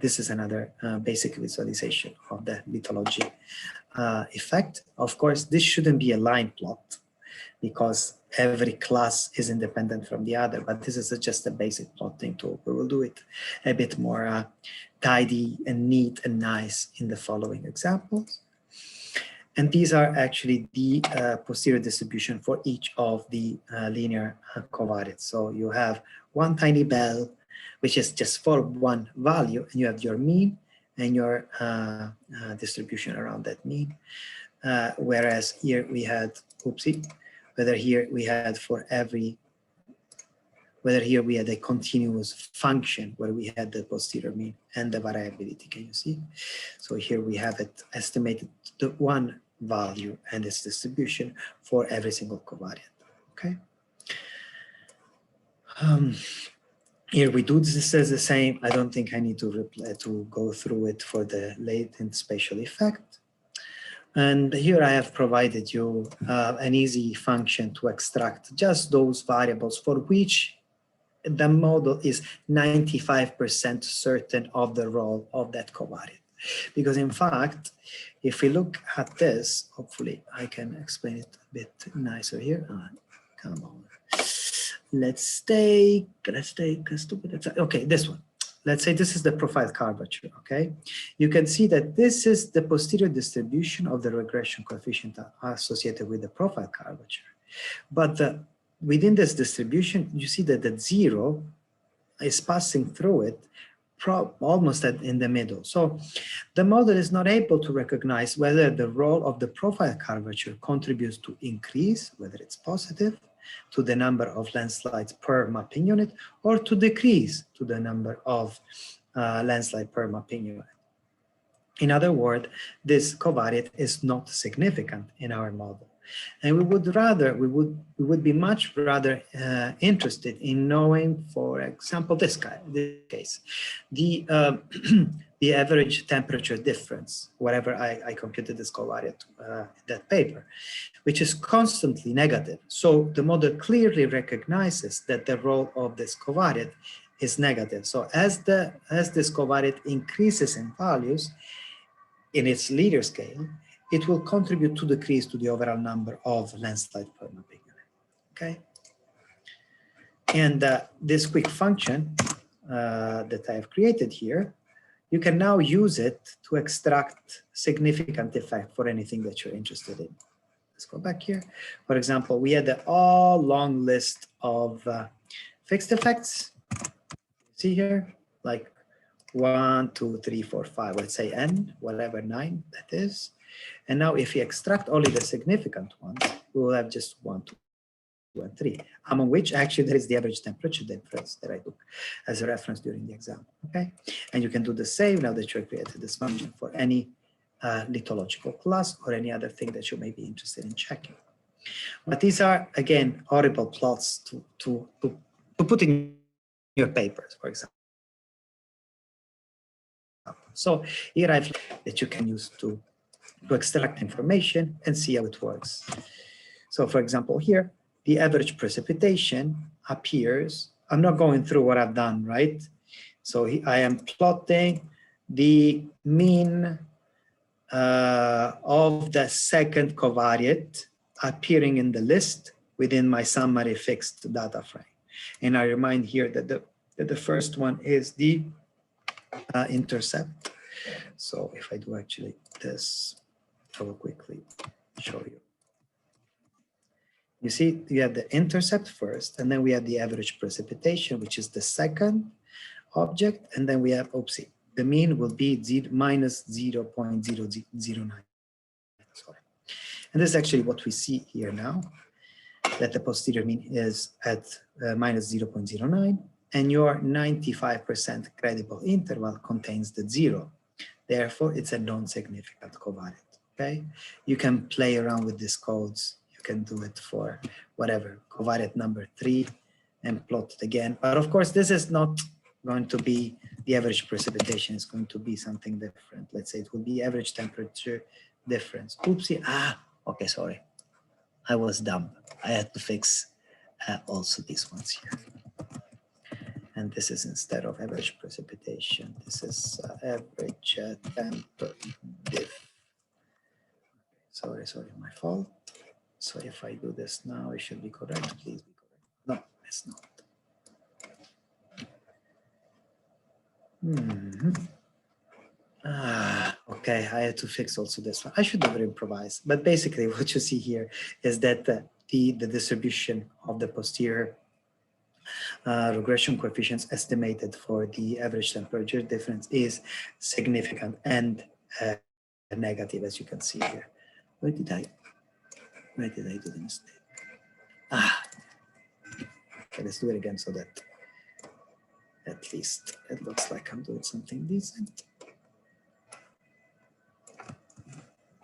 [SPEAKER 1] this is another basic visualization of the lithology effect. Of course, this shouldn't be a line plot because every class is independent from the other, but this is just a basic plotting tool. We will do it a bit more tidy and neat and nice in the following examples. And these are actually the posterior distribution for each of the linear covariates. So you have one tiny bell, which is just for one value, and you have your mean and your distribution around that mean. Whereas here we had, oopsie, whether here we had for every, whether here we had a continuous function where we had the posterior mean and the variability, can you see? So here we have it estimated to one value and its distribution for every single covariate, okay? Here we do this as the same. I don't think I need to go through it for the latent spatial effect. And here I have provided you an easy function to extract just those variables for which the model is 95% certain of the role of that covariate. Because in fact, if we look at this, hopefully I can explain it a bit nicer here. Come on. Let's take a stupid, okay, this one. Let's say this is the profile curvature, okay? You can see that this is the posterior distribution of the regression coefficient associated with the profile curvature. But within this distribution, you see that the zero is passing through it almost in the middle. So the model is not able to recognize whether the role of the profile curvature contributes to increase, whether it's positive, to the number of landslides per mapping unit, or to decrease to the number of landslide per mapping unit. In other words, this covariate is not significant in our model. And we would be much rather interested in knowing, for example, this case, the the average temperature difference, whatever I computed this covariate in that paper, which is constantly negative. So the model clearly recognizes that the role of this covariate is negative. So as this covariate increases in values in its Leader scale, it will contribute to decrease to the overall number of landslide per mapping unit. Okay. And this quick function that I have created here, you can now use it to extract significant effect for anything that you're interested in. Let's go back here. For example, we had a long list of fixed effects. See here, like 1, 2, 3, 4, 5, let's say n, whatever 9 that is. And now if we extract only the significant ones, we will have just 1, 2, and 3, among which actually there is the average temperature difference that I took as a reference during the exam. Okay, and you can do the same now that you have created this function for any lithological class or any other thing that you may be interested in checking. But these are, again, horrible plots to put in your papers, for example. So here I've that you can use to extract information and see how it works. So for example, here, the average precipitation appears. I'm not going through what I've done, right? So I am plotting the mean of the second covariate appearing in the list within my summary fixed data frame. And I remind here that the first one is the intercept. So if I do actually this, I will quickly show you. You see, you have the intercept first, and then we have the average precipitation, which is the second object, and then we have, oopsie, the mean will be minus 0.009. Sorry. And this is actually what we see here now, that the posterior mean is at minus 0.09, and your 95% credible interval contains the 0. Therefore, it's a non-significant covariate, okay? You can play around with these codes. You can do it for whatever, covariate number 3, and plot it again. But of course, this is not going to be the average precipitation. It's going to be something different. Let's say it will be average temperature difference. Oopsie, okay, sorry. I was dumb. I had to fix also these ones here. And this is instead of average precipitation, this is average temp diff. Sorry, my fault. So if I do this now, it should be correct. Please be correct. No, it's not. Okay, I had to fix also this one. I should never improvise. But basically what you see here is that the distribution of the posterior regression coefficients estimated for the average temperature difference is significant and negative, as you can see here. Where did I do the mistake? Okay, let's do it again so that at least it looks like I'm doing something decent.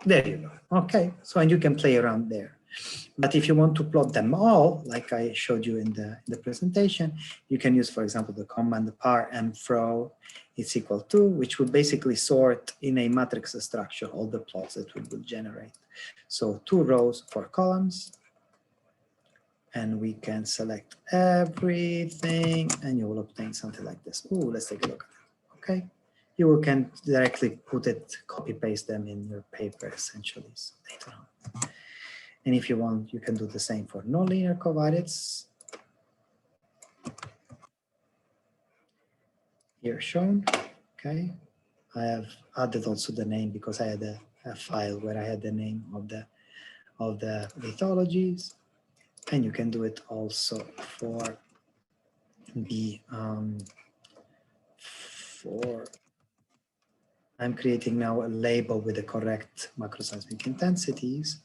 [SPEAKER 1] There you go. Okay, so and you can play around there. But if you want to plot them all, like I showed you in the presentation, you can use, for example, the command parmfro is equal to, which would basically sort in a matrix structure all the plots that we will generate. So 2 rows, 4 columns, and we can select everything, and you will obtain something like this. Ooh, let's take a look at it. Okay, you can directly put it, copy paste them in your paper essentially so later on. And if you want, you can do the same for nonlinear covariates. Here shown, okay. I have added also the name because I had a file where I had the name of the lithologies. And you can do it also for the, I'm creating now a label with the correct macroseismic intensities.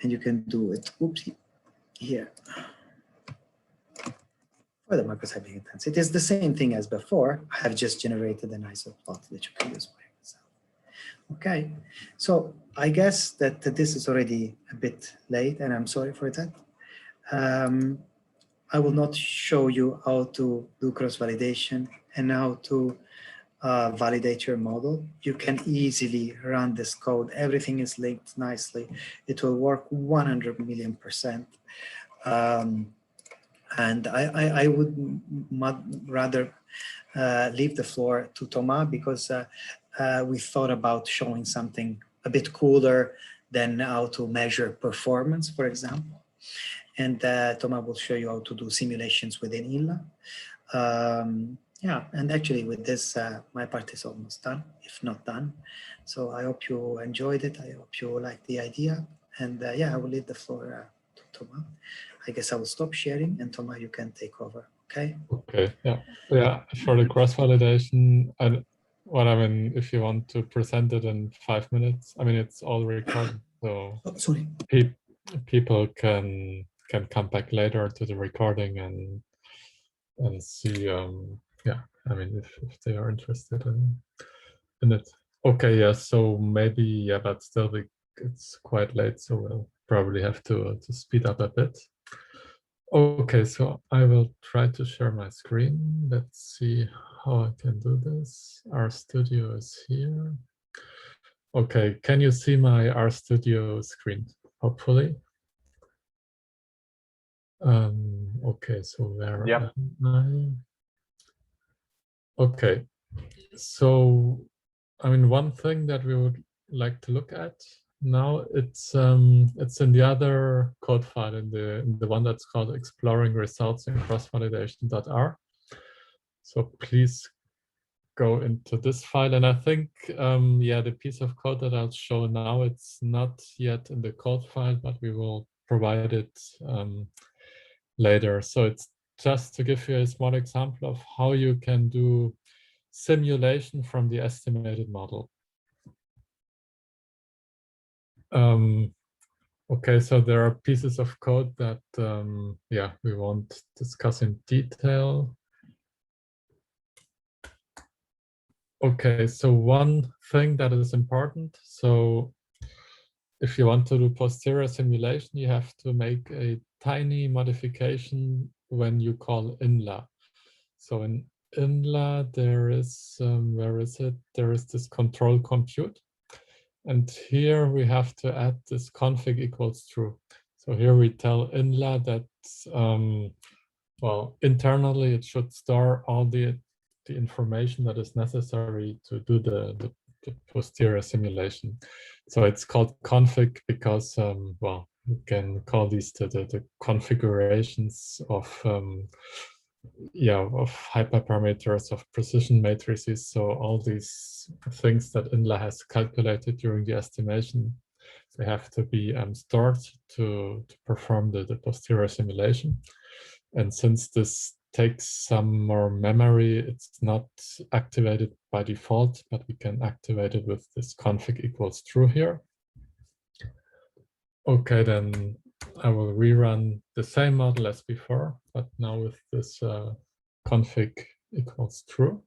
[SPEAKER 1] And you can do it, oopsie, here. For the macroseismic intensity, it's the same thing as before. I have just generated a nicer plot that you can use by yourself. Okay, so I guess that this is already a bit late, and I'm sorry for that. I will not show you how to do cross-validation and how to validate your model. You can easily run this code. Everything is linked nicely. It will work 100 million%. And I would rather leave the floor to Thomas because we thought about showing something a bit cooler than how to measure performance, for example. And Thomas will show you how to do simulations within INLA. Yeah, and actually with this, my part is almost done, if not done. So I hope you enjoyed it. I hope you liked the idea. And yeah, I will leave the floor to Thomas. I guess I will stop sharing, and Thomas, you can take over, okay?
[SPEAKER 3] Okay, yeah. For the cross-validation, if you want to present it in 5 minutes, I mean, it's all recorded, so
[SPEAKER 1] sorry.
[SPEAKER 3] people can come back later to the recording and see. Yeah, I mean, if they are interested in it. Okay, yeah. So maybe, yeah, but still, it's quite late, so we'll probably have to speed up a bit. Okay, so I will try to share my screen. Let's see how I can do this. RStudio is here. Okay, can you see my RStudio screen? Hopefully. Okay, so where am I? Okay, so I mean, one thing that we would like to look at now, it's in the other code file, in the one that's called exploring results in cross-validation.r. So please go into this file, and I think yeah, the piece of code that I'll show now, it's not yet in the code file, but we will provide it later. So it's just to give you a small example of how you can do simulation from the estimated model. Okay, so there are pieces of code that yeah, we won't discuss in detail. Okay, so one thing that is important, so if you want to do posterior simulation, you have to make a tiny modification when you call INLA. So in INLA, there is, where is it? There is this control compute. And here we have to add this config equals true. So here we tell INLA that, well, internally it should store all the information that is necessary to do the posterior simulation. So it's called config because, well, you can call these the configurations of yeah, of hyperparameters, of precision matrices. So all these things that INLA has calculated during the estimation, they have to be stored to perform the posterior simulation. And since this takes some more memory, it's not activated by default, but we can activate it with this config equals true here. Okay, then I will rerun the same model as before, but now with this config equals true.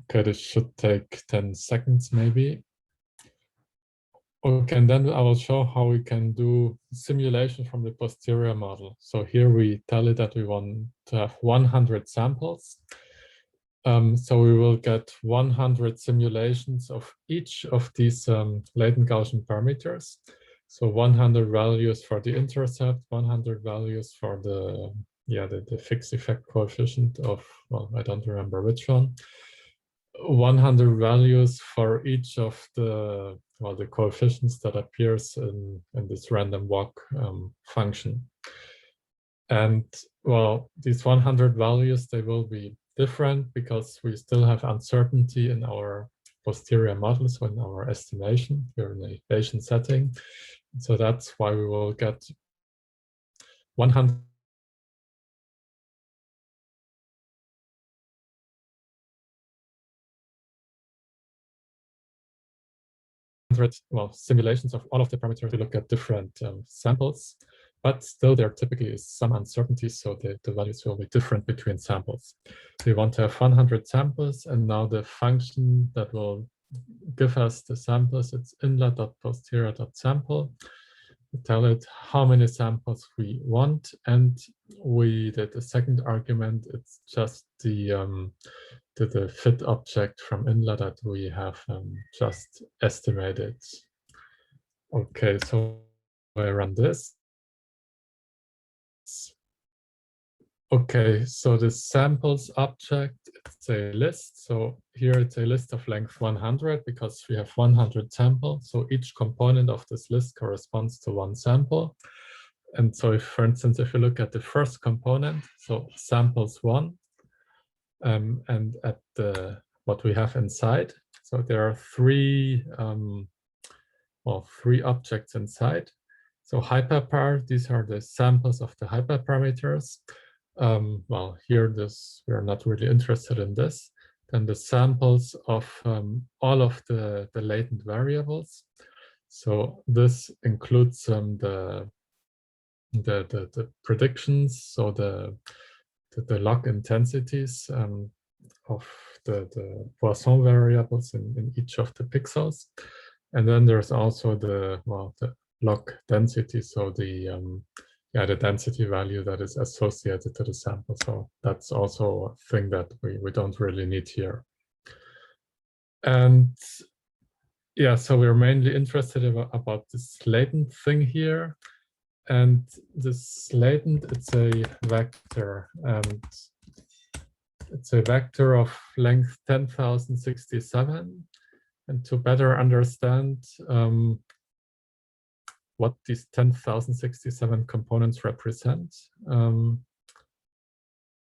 [SPEAKER 3] Okay, this should take 10 seconds maybe. Okay, and then I will show how we can do simulation from the posterior model. So here we tell it that we want to have 100 samples. So we will get 100 simulations of each of these latent Gaussian parameters. So 100 values for the intercept, 100 values for the, yeah, the fixed effect coefficient of, well, I don't remember which one. 100 values for each of the, well, the coefficients that appears in this random walk function. And well, these 100 values, they will be different because we still have uncertainty in our posterior model, so in our estimation, we're in a Bayesian setting. So that's why we will get 100 well, simulations of all of the parameters to look at different samples, but still there typically is some uncertainty, so the values will be different between samples. We want to have 100 samples, and now the function that will give us the samples, it's inla.posterior.sample. We tell it how many samples we want, and we did the second argument, it's just the fit object from INLA that we have just estimated. Okay, so I run this. Okay, so the samples object, it's a list. So here it's a list of length 100 because we have 100 samples. So each component of this list corresponds to one sample. And so if, for instance, if you look at the first component, so samples 1, and at the what we have inside, so there are three objects inside. So hyperpar, these are the samples of the hyperparameters. Well, here we're not really interested in this, then the samples of all of the latent variables. So this includes the predictions, so the log intensities of the Poisson variables in each of the pixels. And then there's also the log density, so the density value that is associated to the sample. So that's also a thing that we don't really need here. And yeah, so we're mainly interested about this latent thing here. And this latent, it's a vector, and it's a vector of length 10,067. And to better understand what these 10,067 components represent,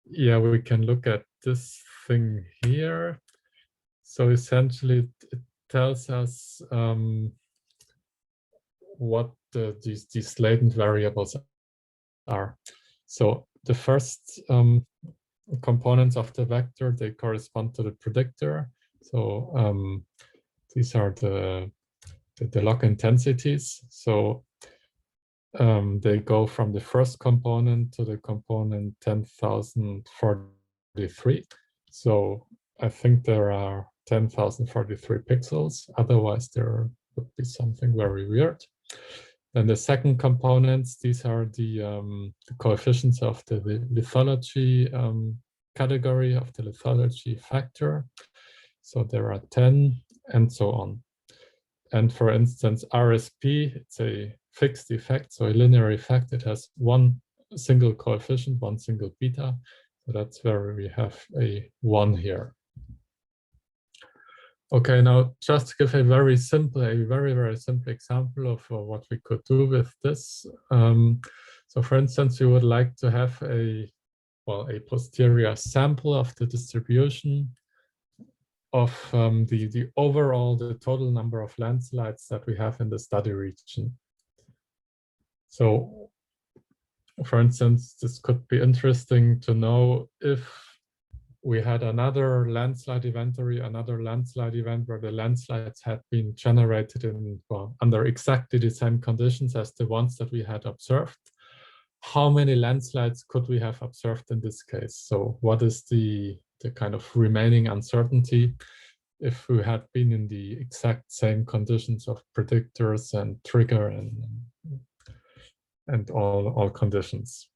[SPEAKER 3] yeah, we can look at this thing here. So essentially, it tells us what these latent variables are. So the first components of the vector, they correspond to the predictor. So these are the log intensities. So they go from the first component to the component 10,043. So I think there are 10,043 pixels. Otherwise, there would be something very weird. Then the second components, these are the coefficients of the lithology category, of the lithology factor. So there are 10 and so on. And for instance, RSP, it's a fixed effect, so a linear effect. It has one single coefficient, one single beta. So that's where we have a 1 here. Okay, now just to give a very, very simple example of what we could do with this. So for instance, you would like to have a posterior sample of the distribution of the total number of landslides that we have in the study region. So for instance, this could be interesting to know if we had another landslide event where the landslides had been generated in under exactly the same conditions as the ones that we had observed. How many landslides could we have observed in this case? So what is the kind of remaining uncertainty if we had been in the exact same conditions of predictors and trigger and all conditions?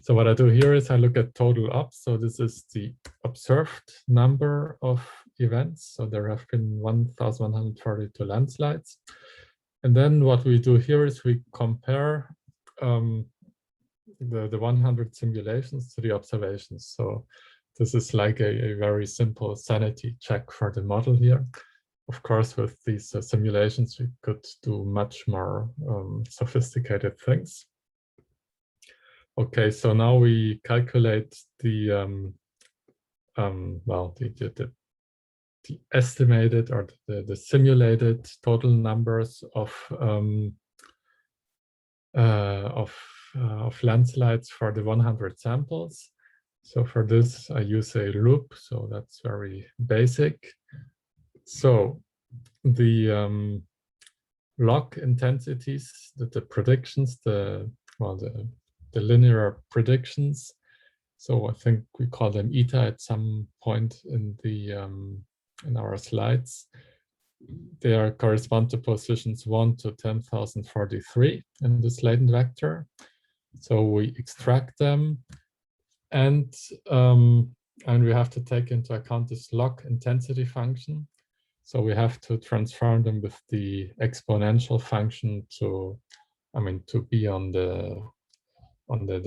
[SPEAKER 3] So what I do here is I look at total ops. So this is the observed number of events. So there have been 1,142 landslides. And then what we do here is we compare the 100 simulations to the observations. So this is like a very simple sanity check for the model here. Of course, with these simulations, we could do much more sophisticated things. Okay, so now we calculate the estimated or the simulated total numbers of landslides for the 100 samples. So for this, I use a loop. So that's very basic. So the log intensities, the predictions, the linear predictions. So I think we call them eta at some point in the in our slides. They correspond to positions 1 to 10,043 in this latent vector. So we extract them, and we have to take into account this log intensity function. So we have to transform them with the exponential function to be on the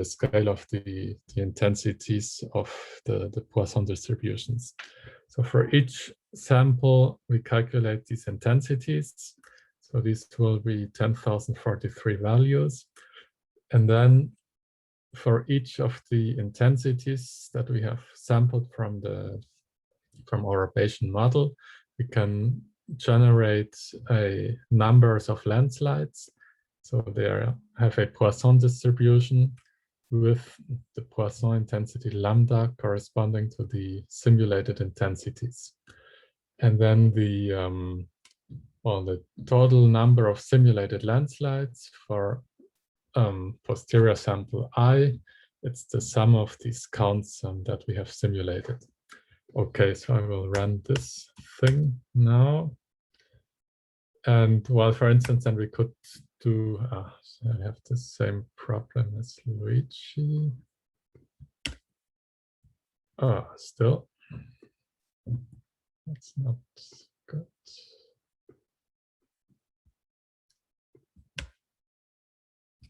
[SPEAKER 3] scale of the intensities of the Poisson distributions. So for each sample, we calculate these intensities. So these will be 10,043 values. And then for each of the intensities that we have sampled from our Bayesian model, we can generate numbers of landslides. So they have a Poisson distribution. with the Poisson intensity lambda corresponding to the simulated intensities. And then the total number of simulated landslides for posterior sample I, it's the sum of these counts that we have simulated. Okay, so I will run this thing now. And well, for instance, then we could do, so I have the same problem as Luigi. Still, that's not good.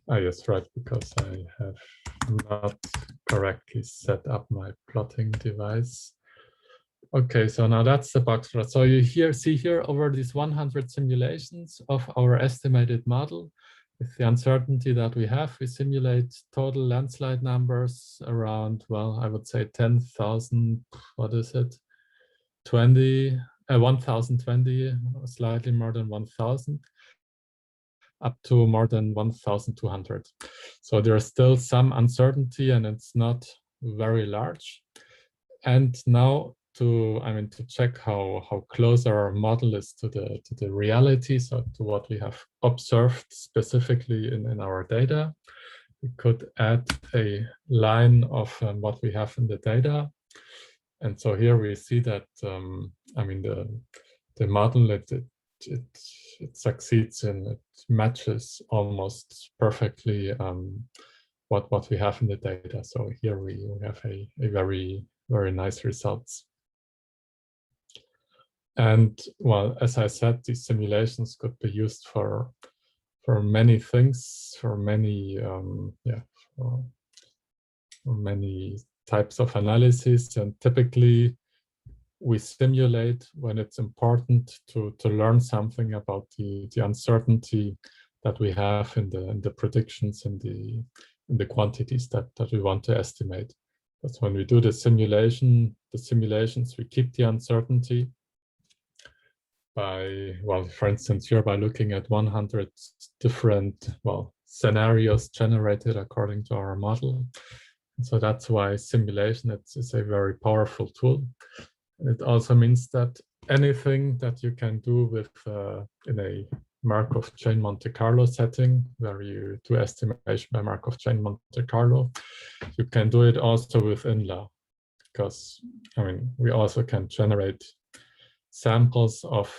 [SPEAKER 3] Yes, right, because I have not correctly set up my plotting device. Okay, so now that's the box plot. So you see here over these 100 simulations of our estimated model, with the uncertainty that we have, we simulate total landslide numbers around, well, I would say 10,000, what is it? 1,020, slightly more than 1,000. Up to more than 1,200. So there's still some uncertainty and it's not very large. And now to check how close our model is to the reality, so to what we have observed specifically in our data, we could add a line of what we have in the data. And so here we see that the model it succeeds and it matches almost perfectly what we have in the data. So here we have a very, very nice results. And well, as I said, these simulations could be used for many things, for many for many types of analysis. And typically we simulate when it's important to learn something about the uncertainty that we have in the predictions in the quantities that we want to estimate. That's when we do the simulations, we keep the uncertainty by, well, for instance, here by looking at 100 different, well, scenarios generated according to our model. And so that's why simulation is a very powerful tool. It also means that anything that you can do with in a Markov chain Monte Carlo setting, where you do estimation by Markov chain Monte Carlo, you can do it also with INLA, because we also can generate samples of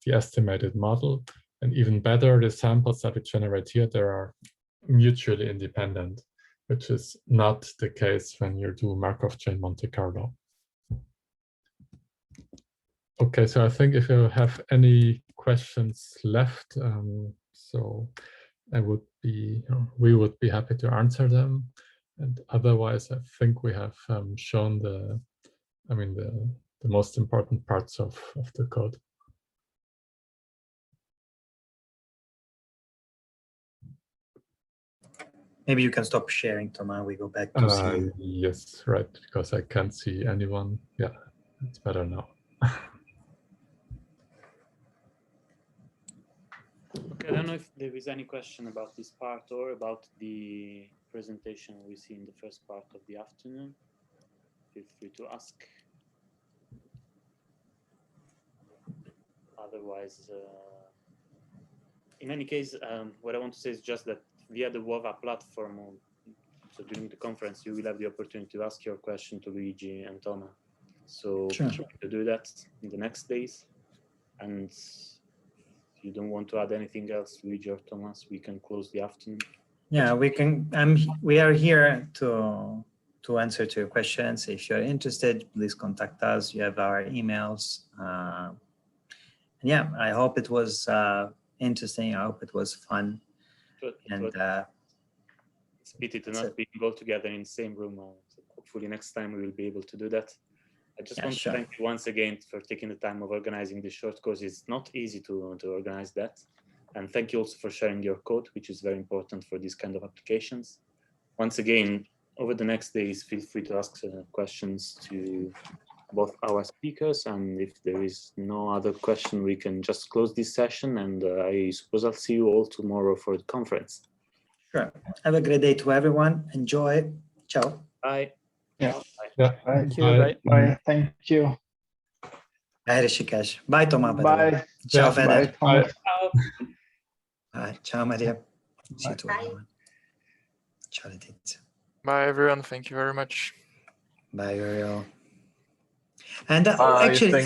[SPEAKER 3] the estimated model, and even better, the samples that we generate here, they are mutually independent, which is not the case when you do Markov chain Monte Carlo. Okay, so I think if you have any questions left, so we would be happy to answer them. And otherwise, I think we have shown the most important parts of the code.
[SPEAKER 1] Maybe you can stop sharing, Thomas. We go back to see.
[SPEAKER 3] Yes, right, because I can't see anyone. Yeah, it's better now.
[SPEAKER 2] Okay, I don't know if there is any question about this part or about the presentation we see in the first part of the afternoon. Feel free to ask. Otherwise, in any case, what I want to say is just that via the WOVA platform, so during the conference, you will have the opportunity to ask your question to Luigi and Thomas. So
[SPEAKER 1] Sure.
[SPEAKER 2] to do that in the next days. And if you don't want to add anything else, Luigi or Thomas, we can close the afternoon.
[SPEAKER 1] Yeah, we can. We are here to answer to your questions. If you're interested, please contact us. You have our emails. Yeah, I hope it was interesting. I hope it was fun. And
[SPEAKER 2] it's a pity to not be all together in the same room. So hopefully next time we will be able to do that. I just want to thank you once again for taking the time of organizing this short course. It's not easy to organize that. And thank you also for sharing your code, which is very important for these kind of applications. Once again, over the next days, feel free to ask questions to both our speakers. And if there is no other question, we can just close this session. And I suppose I'll see you all tomorrow for the conference.
[SPEAKER 1] Sure. Have a great day to everyone. Enjoy. Ciao.
[SPEAKER 2] Bye.
[SPEAKER 4] Yeah.
[SPEAKER 3] Yeah.
[SPEAKER 4] Thank you.
[SPEAKER 3] Bye.
[SPEAKER 4] Bye. Thank you.
[SPEAKER 1] Bye, Rishikesh. Bye, Thomas.
[SPEAKER 4] Bye.
[SPEAKER 1] Ciao,
[SPEAKER 3] Yeah,
[SPEAKER 1] Fede.
[SPEAKER 4] Bye, Thomas.
[SPEAKER 1] Bye. Ciao, Maria. See you to everyone. Ciao, Letizia.
[SPEAKER 5] Bye, everyone. Thank you very much.
[SPEAKER 1] Bye, Uriel. And
[SPEAKER 3] Bye,
[SPEAKER 1] actually,
[SPEAKER 3] thank